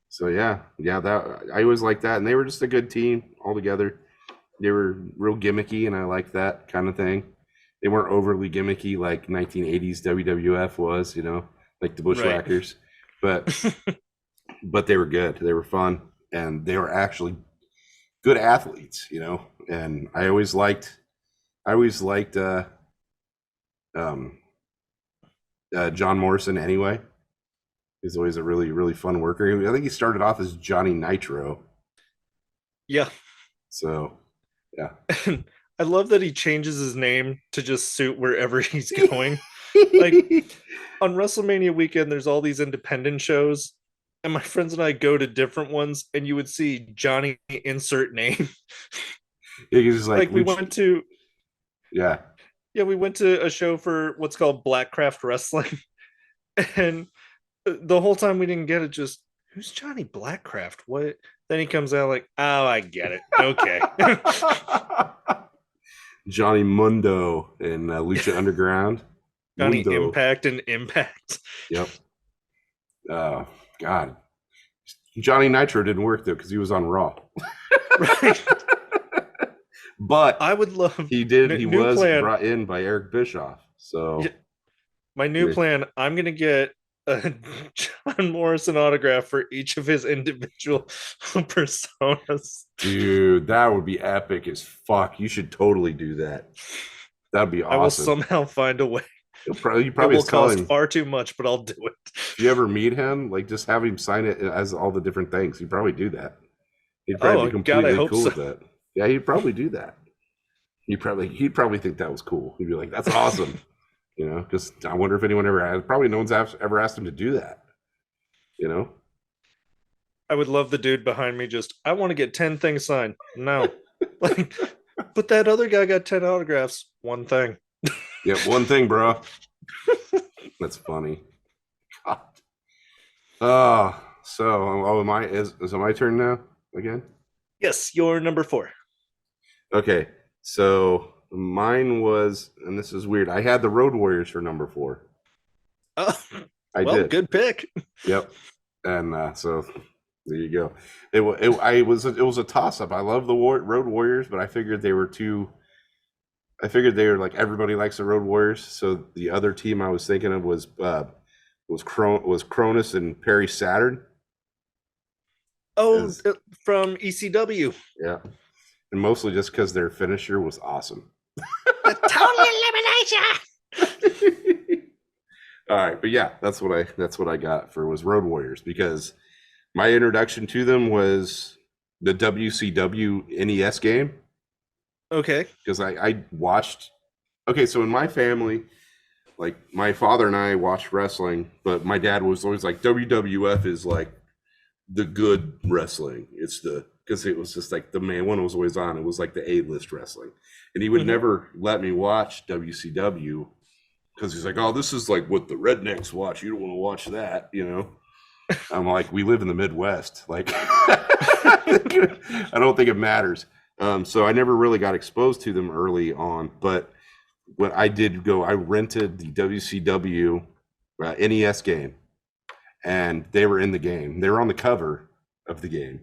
So yeah, that I always liked that, and they were just a good team all together. They were real gimmicky, and I liked that kind of thing. They weren't overly gimmicky like 1980s WWF was, like the Bushwhackers. Right. But but they were good. They were fun, and they were actually good athletes, And I always liked John Morrison anyway. He's always a really, really fun worker. I think he started off as Johnny Nitro. Yeah. So, yeah. I love that he changes his name to just suit wherever he's going. Like on WrestleMania weekend, there's all these independent shows, and my friends and I go to different ones, and you would see Johnny insert name. Yeah, he's like we went to. Yeah. Yeah, we went to a show for what's called Blackcraft Wrestling, and the whole time we didn't get it. Just who's Johnny Blackcraft? What? Then he comes out like, oh, I get it. Okay. Johnny Mundo in Lucha Underground. Johnny Mundo. Impact and Impact. Yep. Oh, God. Johnny Nitro didn't work, though, because he was on Raw. Right. But I would love he was brought in by Eric Bischoff. So my new plan, I'm gonna get a John Morrison autograph for each of his individual personas. Dude, that would be epic as fuck. You should totally do that. That'd be awesome. I will somehow find a way. You probably it will cost far too much, but I'll do it. If you ever meet him, like just have him sign it as all the different things. He'd probably do that. He'd probably be completely cool with that. Yeah, he'd probably do that. He'd probably think that was cool. He'd be like, "That's awesome," Because I wonder if anyone ever probably no one's ever asked him to do that. I would love the dude behind me. I want to get 10 things signed. No, but that other guy got 10 autographs. One thing. Yeah, one thing, bro. That's funny. God. Is it my turn now again? Yes, you're number 4. Okay, so mine was, and this is weird. I had the Road Warriors for number 4. Oh, I did. Good pick. Yep, and so there you go. It was a toss up. I love the Road Warriors, but I figured they were like everybody likes the Road Warriors. So the other team I was thinking of was Cronus and Perry Saturn. Oh, from ECW. Yeah. And mostly just because their finisher was awesome. The total elimination. All right, but yeah, that's what I got was Road Warriors, because my introduction to them was the WCW NES game. Okay. Because I watched. Okay, so in my family, like my father and I watched wrestling, but my dad was always like, WWF is like the good wrestling. Because it was just like the main one was always on. It was like the A-list wrestling. And he would never let me watch WCW because he's like, oh, this is like what the rednecks watch. You don't want to watch that, I'm like, we live in the Midwest. Like, I don't think it matters. So I never really got exposed to them early on. But when I did go, I rented the WCW NES game. And they were in the game. They were on the cover of the game.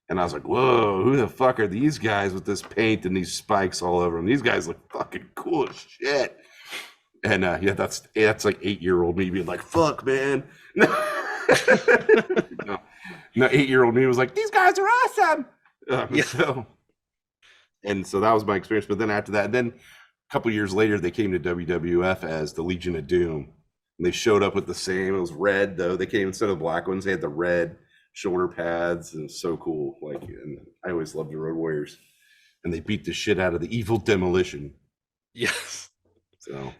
And I was like, whoa, who the fuck are these guys with this paint and these spikes all over them? These guys look fucking cool as shit. And yeah, that's like 8-year-old me being like, fuck, man. No, 8-year-old me was like, these guys are awesome. Yeah. So that was my experience. But then after that, a couple years later, they came to WWF as the Legion of Doom. And they showed up with the same. It was red, though. They came instead of the black ones. They had the red shoulder pads, and so cool. And I always loved the Road Warriors. And they beat the shit out of the Evil Demolition. Yes. So,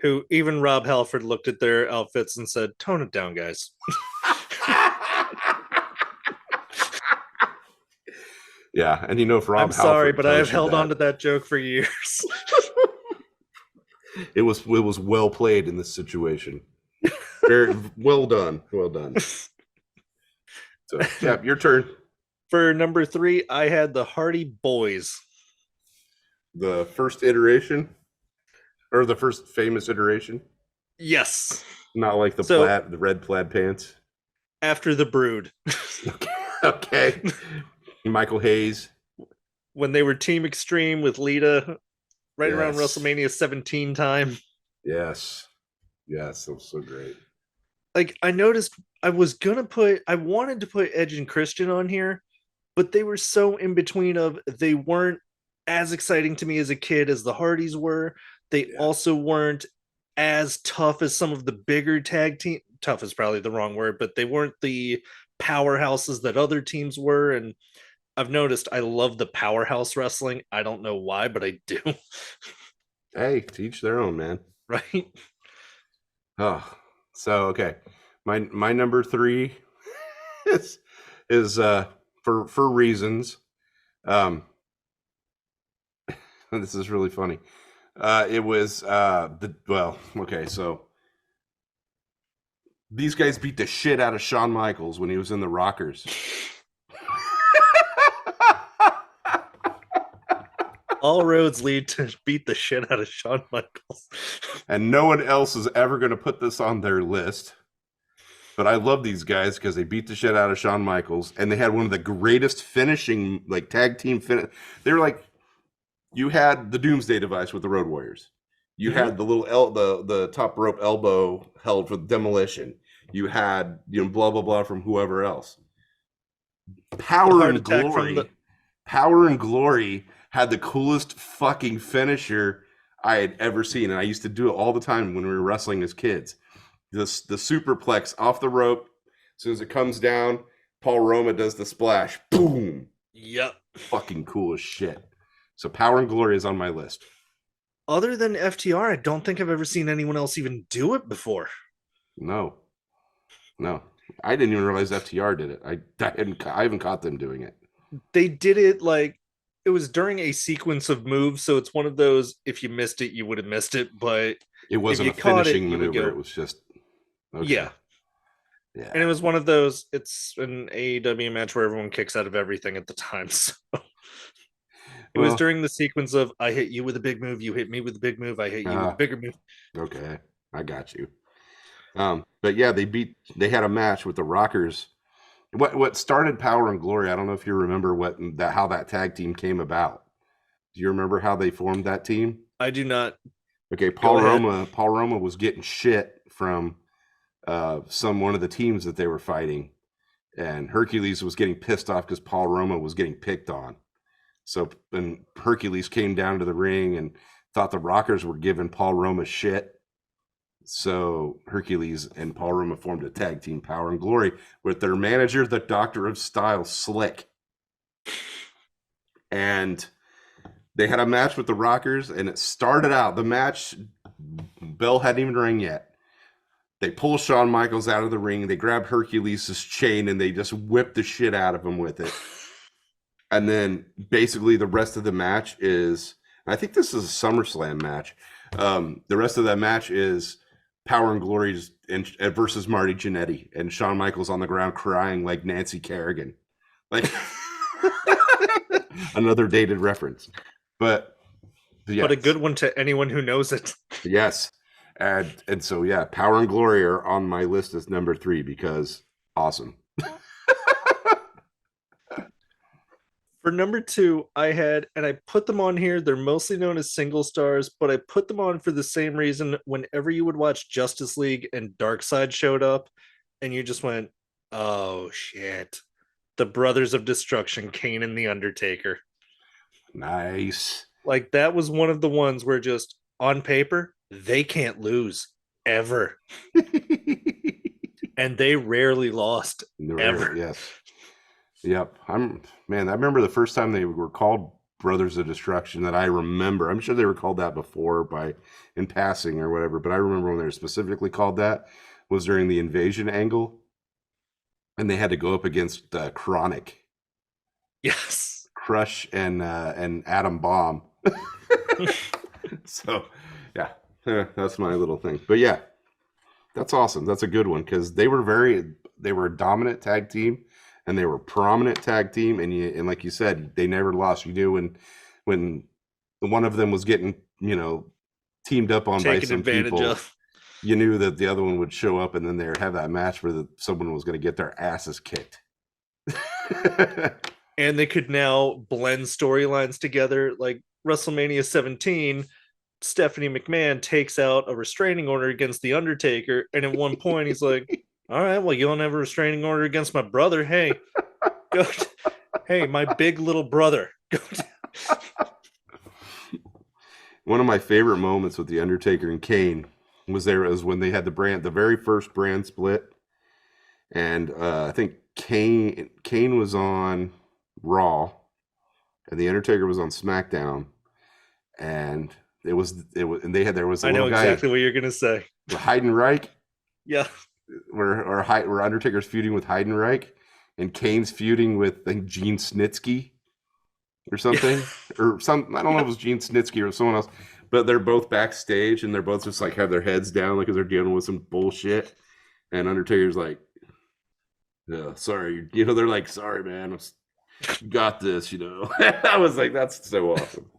who even Rob Halford looked at their outfits and said, "Tone it down, guys." Yeah, and for Rob I'm sorry, but I have held on to that joke for years. It was well played in this situation. Very well done. Well done. So, yeah, your turn. For number 3, I had the Hardy Boys. The first iteration? Or the first famous iteration? Yes. Not like the red plaid pants? After the Brood. Okay. Michael Hayes. When they were Team Extreme with Lita, around WrestleMania 17 time. Yes. Yes, that was so great. like I noticed I wanted to put Edge and Christian on here, but they were so in between of they weren't as exciting to me as a kid as the Hardys were. They also weren't as tough as some of the bigger tag team. Tough is probably the wrong word, but they weren't the powerhouses that other teams were. And I've noticed I love the powerhouse wrestling. I don't know why, but I do. Hey, to each their own, man. Right? Oh, so okay. My number 3 is for reasons. This is really funny. It was so these guys beat the shit out of Shawn Michaels when he was in the Rockers. All roads lead to beat the shit out of Shawn Michaels. And no one else is ever going to put this on their list. But I love these guys because they beat the shit out of Shawn Michaels, and they had one of the greatest finishing, like, tag team finish. They were like, you had the Doomsday Device with the Road Warriors. You had the little the top rope elbow held for Demolition. You had, blah blah blah from whoever else. Power and Glory had the coolest fucking finisher I had ever seen, and I used to do it all the time when we were wrestling as kids. The superplex off the rope. As soon as it comes down, Paul Roma does the splash. Boom. Yep. Fucking cool as shit. So Power and Glory is on my list. Other than FTR, I don't think I've ever seen anyone else even do it before. No. I didn't even realize FTR did it. I haven't caught them doing it. They did it like it was during a sequence of moves, so it's one of those, if you missed it, you would have missed it, but it wasn't a finishing maneuver. It was just okay. Yeah. And it was one of those, it's an AEW match where everyone kicks out of everything at the time. So it was during the sequence of I hit you with a big move, you hit me with a big move, I hit you with a bigger move. Okay, I got you. But yeah, they had a match with the Rockers. What started Power and Glory? I don't know if you remember how that tag team came about. Do you remember how they formed that team? I do not. Okay, Paul Roma was getting shit from one of the teams that they were fighting, and Hercules was getting pissed off because Paul Roma was getting picked on. So then Hercules came down to the ring and thought the Rockers were giving Paul Roma shit. So Hercules and Paul Roma formed a tag team, Power and Glory, with their manager, the Doctor of Style, Slick. And they had a match with the Rockers, and it started out, the match, bell hadn't even rang yet. They pull Shawn Michaels out of the ring, they grab Hercules' chain, and they just whip the shit out of him with it. And then basically the rest of the match is, I think this is a SummerSlam match. The rest of that match is Power and Glory versus Marty Jannetty, and Shawn Michaels on the ground crying like Nancy Kerrigan. Like another dated reference. But yes. But a good one to anyone who knows it. Yes. And so yeah, Power and Glory are on my list as number 3 because awesome. For number 2, I put them on here. They're mostly known as single stars, but I put them on for the same reason. Whenever you would watch Justice League and Darkseid showed up, and you just went, oh shit. The Brothers of Destruction, Kane and The Undertaker. Nice. Like, that was one of the ones where just, on paper, they can't lose, ever. And they rarely lost, ever. Yes. Yep. I remember the first time they were called Brothers of Destruction that I remember. I'm sure they were called that before in passing or whatever, but I remember when they were specifically called that was during the Invasion angle, and they had to go up against Chronic. Yes. Crush and Atom Bomb. So, yeah, that's my little thing. But yeah, that's awesome. That's a good one because they were a dominant tag team. And they were a prominent tag team, and like you said, they never lost. You knew when one of them was getting, teamed up on by some people, you knew that the other one would show up, and then they'd have that match where someone was going to get their asses kicked. And they could now blend storylines together, like WrestleMania 17. Stephanie McMahon takes out a restraining order against The Undertaker, and at one point he's like, All right, well, you don't have a restraining order against my brother. Hey, go. Hey, my big little brother. Go. One of my favorite moments with the Undertaker and Kane was when they had the very first brand split, and I think Kane was on Raw, and the Undertaker was on SmackDown, and and there was a I know little guy, exactly what you're gonna say. Heidenreich, Yeah. where Undertaker's feuding with Heidenreich, and Kane's feuding with, I think, Gene Snitsky or something, or some, I don't know if it was Gene Snitsky or someone else, but they're both backstage and they're both just like have their heads down, like, because they're dealing with some bullshit. And Undertaker's like, yeah, sorry, they're like, sorry, man, you got this, I was like, that's so awesome.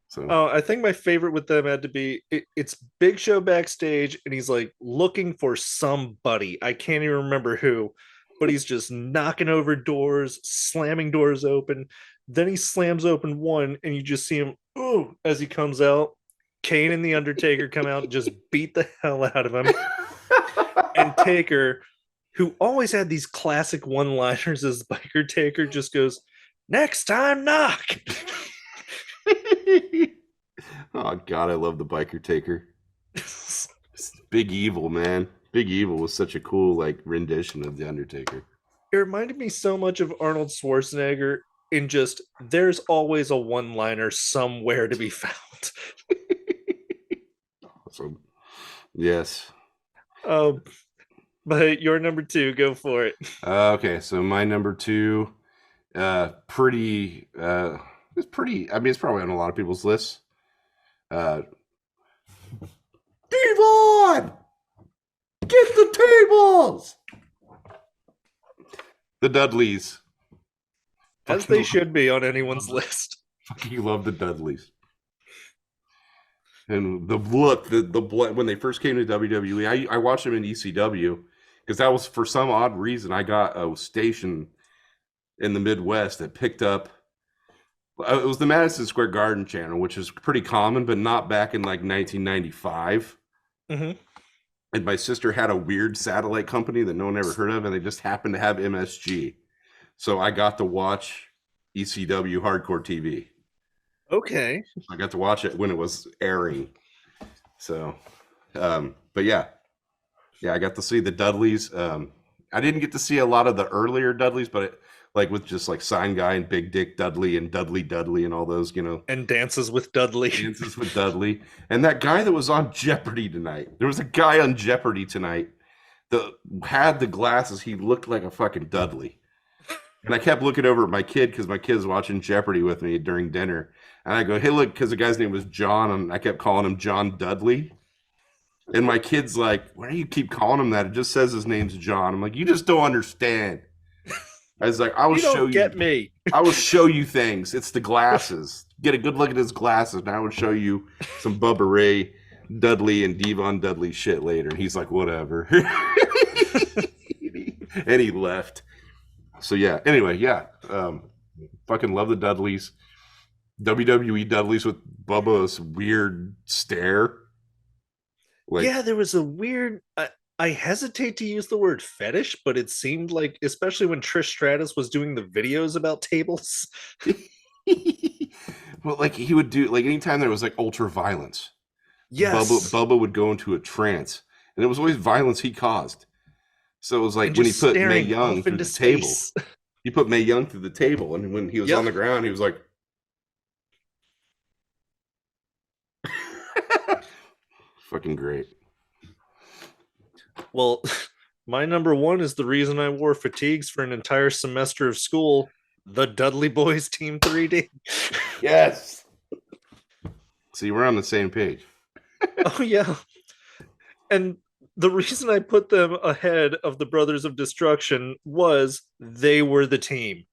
So, Oh, I think my favorite with them had to be it's Big Show backstage, and he's like looking for somebody. I can't even remember who, but he's just knocking over doors, slamming doors open. Then he slams open one, and you just see him, ooh, as he comes out. Kane and the Undertaker come out and just beat the hell out of him. And Taker, who always had these classic one-liners as Biker Taker, just goes, "Next time, knock." oh God, I love the Biker Taker. Big Evil, man. Big Evil was such a cool rendition of the Undertaker. It reminded me so much of Arnold Schwarzenegger in just there's always a one-liner somewhere to be found. Awesome. Yes. But your number 2, go for it. Okay, so my number 2, it's pretty. I mean, it's probably on a lot of people's lists. Devon, get the tables. The Dudleys. As they should be on anyone's list. Fucking love the Dudleys. And the look, the blood, when they first came to WWE, I watched them in ECW because that was, for some odd reason, I got a station in the Midwest that picked up. It was the Madison Square Garden channel, which is pretty common, but not back in 1995. Mm-hmm. And my sister had a weird satellite company that no one ever heard of, and they just happened to have MSG. So I got to watch ECW Hardcore TV. Okay. I got to watch it when it was airing. So, but yeah, I got to see the Dudleys. I didn't get to see a lot of the earlier Dudleys, but with just Sign Guy and Big Dick Dudley and Dudley and all those, And Dances with Dudley. Dances with Dudley. And that guy that was on Jeopardy tonight. There was a guy on Jeopardy tonight that had the glasses. He looked like a fucking Dudley. And I kept looking over at my kid because my kid's watching Jeopardy with me during dinner. And I go, hey, look, because the guy's name was John, and I kept calling him John Dudley. And my kid's like, why do you keep calling him that? It just says his name's John. I'm like, you just don't understand. I was like, I will show you. Get me. I will show you things. It's the glasses. Get a good look at his glasses, and I will show you some Bubba Ray Dudley and Devon Dudley shit later. And he's like, whatever. And he left. So yeah. Anyway, yeah. Fucking love the Dudleys. WWE Dudleys with Bubba's weird stare. Yeah, there was a weird. I hesitate to use the word fetish, but it seemed like, especially when Trish Stratus was doing the videos about tables. Well, he would do, anytime there was ultra violence. Yes. Bubba would go into a trance, and it was always violence he caused. So it was when he put Mae Young through the table. He put Mae Young through the table, and when he was on the ground, he was like, fucking great. Well, my number 1 is the reason I wore fatigues for an entire semester of school. The Dudley Boys Team 3D. Yes. See, we're on the same page. Oh, yeah. And the reason I put them ahead of the Brothers of Destruction was they were the team.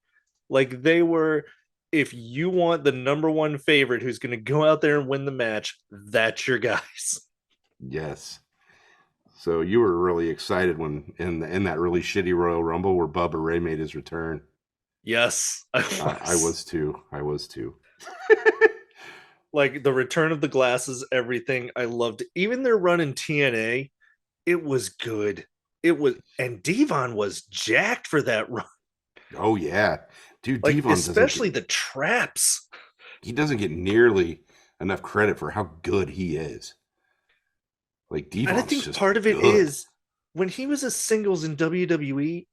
They were, if you want the number 1 favorite who's going to go out there and win the match, that's your guys. Yes. So you were really excited when in that really shitty Royal Rumble where Bubba Ray made his return. Yes, I was. I was too. The return of the glasses, everything. I loved it. Even their run in TNA, it was good. it was, and Devon was jacked for that run. Oh yeah, dude. Like, Devon especially the traps. he doesn't get nearly enough credit for how good he is. Like Devon's And I think just part of it good. is when he was a singles in WWE,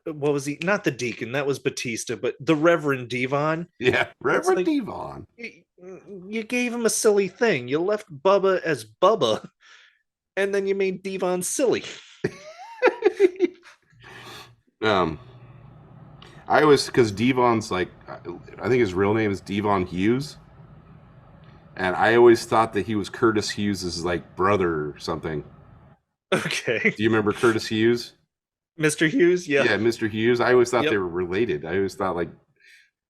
what was he? Not the Deacon, that was Batista, but the Reverend Devon. Yeah, Reverend like- Devon. You gave him a silly thing. You left Bubba as Bubba, and then you made Devon silly. I always, because Devon's like, I think his real name is Devon Hughes, and I always thought that he was Curtis Hughes' like brother or something. Okay. Do you remember Curtis Hughes? Mr. Hughes? Yeah. Yeah, Mr. Hughes. I always thought Yep. they were related. I always thought like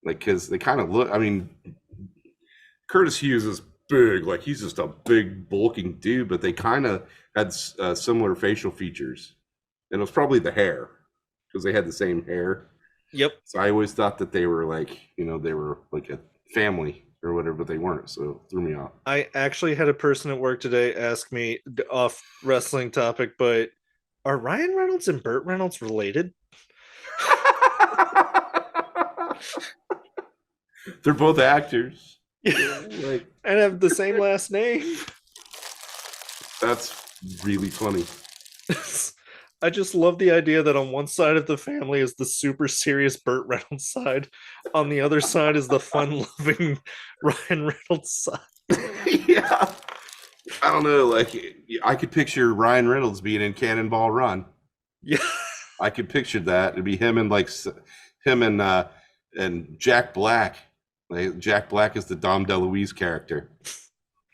because they kind of look. I mean, Curtis Hughes is big, like he's just a big bulking dude, but they kind of had similar facial features, and it was probably the hair because they had the same hair. Yep. So I always thought that they were like, they were like a family or whatever, but they weren't. So it threw me off. I actually had a person at work today ask me off wrestling topic, but are Ryan Reynolds and Burt Reynolds related? They're both actors. Like, and have the same last name. That's really funny. I just love the idea that on one side of the family is the super serious Burt Reynolds side, on the other side is the fun-loving Ryan Reynolds side. Yeah, I don't know. Like, I could picture Ryan Reynolds being in Cannonball Run. Yeah, I could picture that. It'd be him and and Jack Black. Like, Jack Black is the Dom DeLuise character,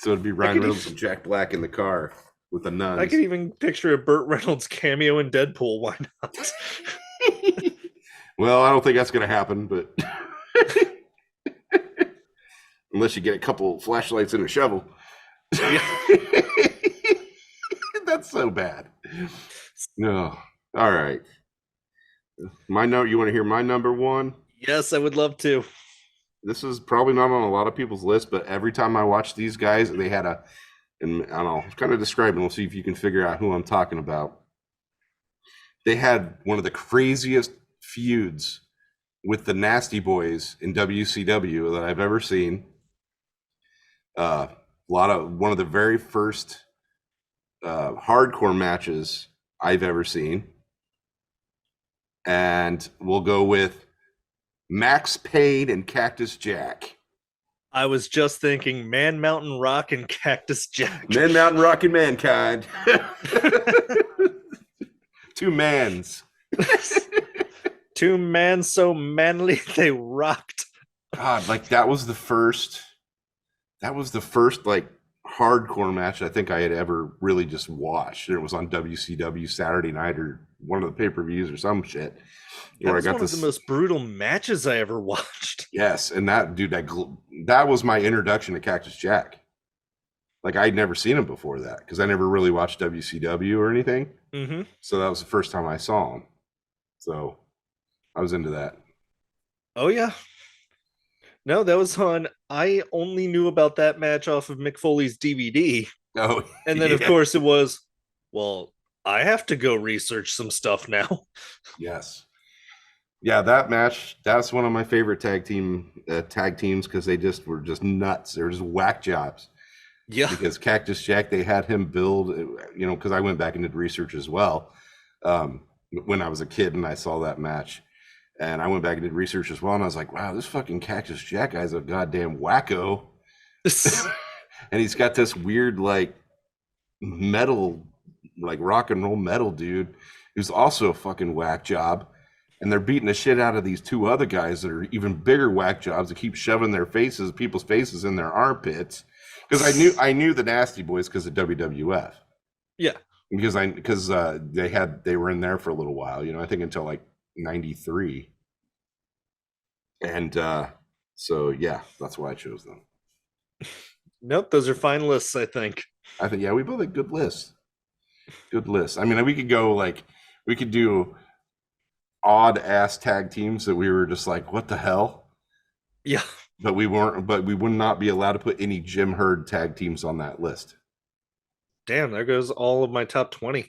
so it'd be Ryan Reynolds and Jack Black in the car with the nuns. I could even picture a Burt Reynolds cameo in Deadpool. Why not? Well, I don't think that's going to happen, but unless you get a couple flashlights and a shovel. That's so bad. No. All right. You want to hear my number one? Yes, I would love to. This is probably not on a lot of people's list, but every time I watch these guys, they had and I don't know, kind of describe it. We'll see if you can figure out who I'm talking about. They had one of the craziest feuds with the Nasty Boys in WCW that I've ever seen. One of the very first hardcore matches I've ever seen. And we'll go with Max Payne and Cactus Jack. I was just thinking Man Mountain Rock and Cactus Jack. Man Mountain Rock and Mankind. Two mans. Two men so manly they rocked. God, like that was the first like hardcore match I think I had ever really just watched. And it was on WCW Saturday night or one of the pay-per-views or some shit. That was one of the most brutal matches I ever watched. Yes, and that dude, that was my introduction to Cactus Jack. Like I'd never seen him before that because I never really watched WCW or anything. Mm-hmm. So that was the first time I saw him. So I was into that. Oh yeah. No, that was on. I only knew about that match off of Mick Foley's DVD. Oh, and then of course it was, well, I have to go research some stuff now. Yes. Yeah, that match, that's one of my favorite tag teams because they just were just nuts. They were just whack jobs. Yeah. Because Cactus Jack, they had him build, because I went back and did research as well when I was a kid and I saw that match. And I went back and did research as well. And I was like, wow, this fucking Cactus Jack guy's a goddamn wacko. And he's got this weird, like, metal, like rock and roll metal dude who's also a fucking whack job. And they're beating the shit out of these two other guys that are even bigger whack jobs that keep shoving people's faces in their armpits. Because I knew the Nasty Boys because of WWF. Yeah. Because they were in there for a little while, I think until like 93. And so yeah, that's why I chose them. Nope, those are fine lists, I think. I think we both had good lists. Good lists. I mean, we could do odd ass tag teams that we were just like, what the hell? Yeah. But we would not be allowed to put any Jim Herd tag teams on that list. Damn, there goes all of my top 20.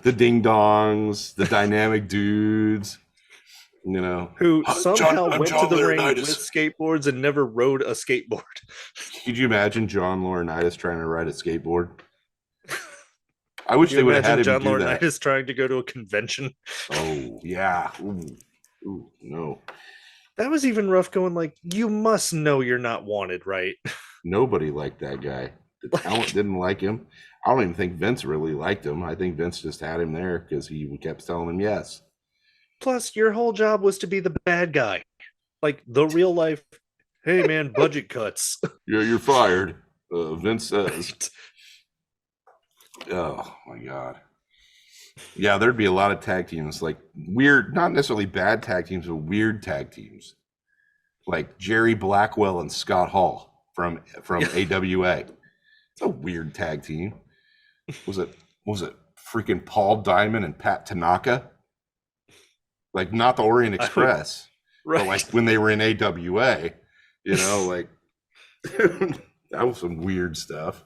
The ding dongs, the dynamic dudes, you know, who somehow went to the ring Laurinaitis. with skateboards and never rode a skateboard. Could you imagine John Laurinaitis trying to ride a skateboard? I wish Can they you would have had him imagine John do that. Laurinaitis trying to go to a convention? Oh yeah. Ooh, no. That was even rough going like, you must know you're not wanted, right? Nobody liked that guy. The talent didn't like him. I don't even think Vince really liked him. I think Vince just had him there because he kept telling him yes. Plus, your whole job was to be the bad guy. Like the real life, hey man, budget cuts. Yeah, you're fired. Vince says. Oh my God. Yeah, there'd be a lot of tag teams, like weird, not necessarily bad tag teams, but weird tag teams. Like Jerry Blackwell and Scott Hall from AWA. It's a weird tag team. Was it freaking Paul Diamond and Pat Tanaka? Like not the Orient Express. Right. But like when they were in AWA, you know, like that was some weird stuff.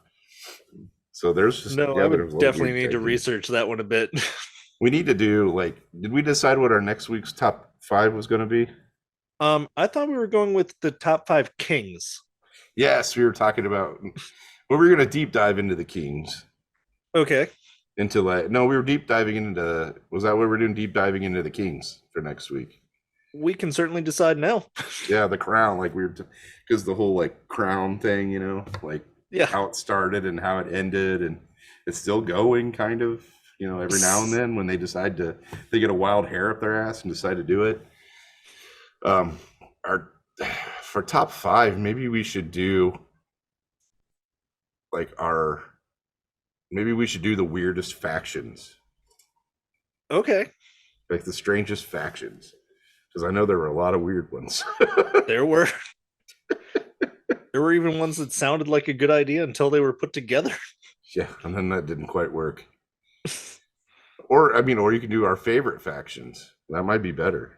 So there's just I would definitely need to research that one a bit. We need to do did we decide what our next week's top 5 was going to be? I thought we were going with the top 5 kings. Yes, we were talking about. Well, we're going to deep dive into the kings. Okay. We were deep diving into. Was that what we're doing? Deep diving into the kings for next week. We can certainly decide now. Yeah, the crown, because the whole crown thing, you know, how it started and how it ended, and it's still going, kind of. You know, every now and then when they get a wild hair up their ass and decide to do it. For top 5, maybe we should do the weirdest factions. Okay. Like the strangest factions. Because I know there were a lot of weird ones. There were even ones that sounded like a good idea until they were put together. Yeah, and then that didn't quite work. Or you can do our favorite factions. That might be better.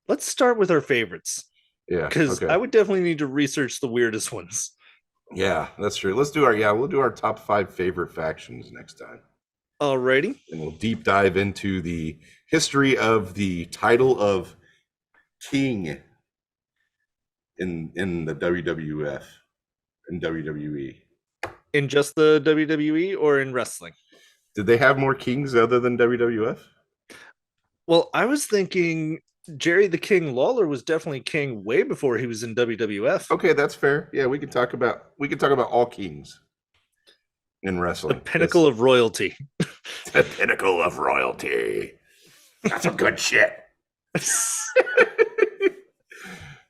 Let's start with our favorites. Yeah. Because I would definitely need to research the weirdest ones. Yeah, that's true. We'll do our top 5 favorite factions next time. Alrighty. And we'll deep dive into the history of the title of King in the WWF and WWE. In just the WWE or in wrestling? Did they have more kings other than WWF? Well, I was thinking Jerry the King Lawler was definitely king way before he was in WWF. Okay, that's fair. Yeah, we can talk about all kings in wrestling. The pinnacle of royalty. The pinnacle of royalty. That's some good shit.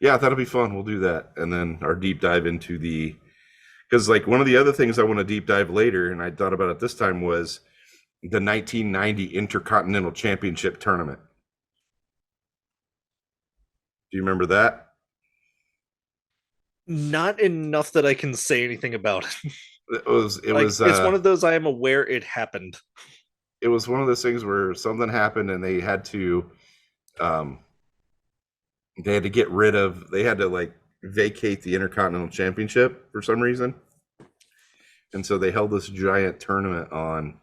Yeah, that'll be fun. We'll do that. And then our deep dive into because one of the other things I want to deep dive later, and I thought about it this time, was the 1990 Intercontinental Championship tournament. Do you remember that? Not enough that I can say anything about it. It was it's one of those I am aware it happened. It was one of those things where something happened and they had to get rid of, they had to vacate the Intercontinental Championship for some reason. And so they held this giant tournament on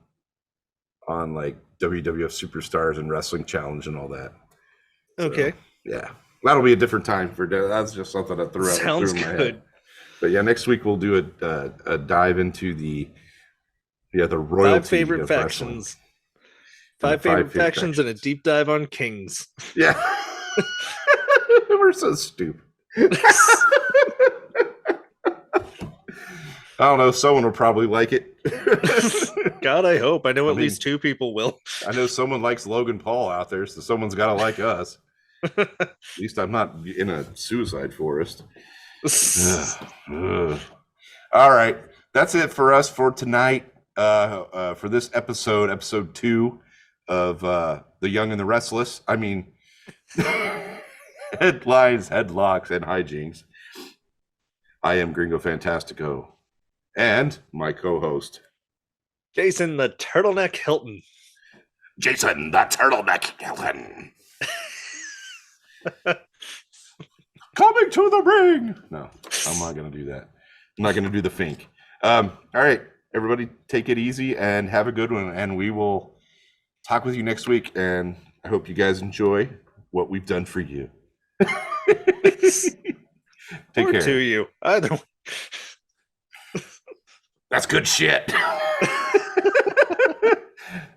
WWF Superstars and Wrestling Challenge and all that. Okay. So, yeah. That'll be a different time that's just something I threw Sounds in my good. head. But yeah, next week we'll do a dive into the royalty 5 favorite of factions. Wrestling. 5 favorite factions and a deep dive on kings. Yeah. We're so stupid. I don't know. Someone will probably like it. God, I hope. I know at least 2 people will. I know someone likes Logan Paul out there, so someone's got to like us. At least I'm not in a suicide forest. All right. That's it for us for tonight. For this episode 2 of The Young and the Restless. I mean, Headlines, Headlocks, and Hijinks. I am Gringo Fantastico. And my co-host, Jason the Turtleneck Hilton. Jason the Turtleneck Hilton. Coming to the ring. No, I'm not going to do that. I'm not going to do the fink. All right. everybody take it easy and have a good one. And we will talk with you next week. And I hope you guys enjoy what we've done for you. Take or care. to you. Either. That's good shit.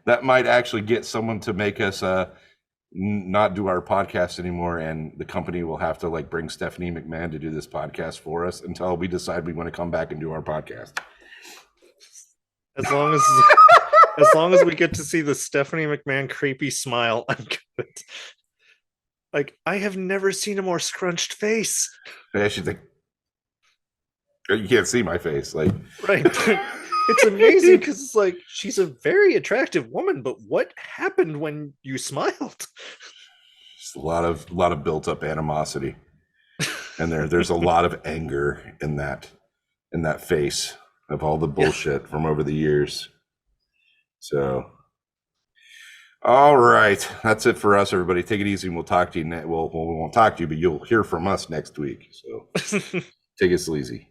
That might actually get someone to make us not do our podcast anymore, and the company will have to like bring Stephanie McMahon to do this podcast for us until we decide we want to come back and do our podcast. As long as we get to see the Stephanie McMahon creepy smile, I'm good. Like, I have never seen a more scrunched face. Yeah, she's like, you can't see my face, like, right. It's amazing because it's like she's a very attractive woman, but what happened when you smiled? Just a lot of built up animosity, and there's a lot of anger in that face of all the bullshit from over the years. So, all right, that's it for us, everybody. Take it easy, and we'll talk to you. We won't talk to you, but you'll hear from us next week. So, take it sleazy.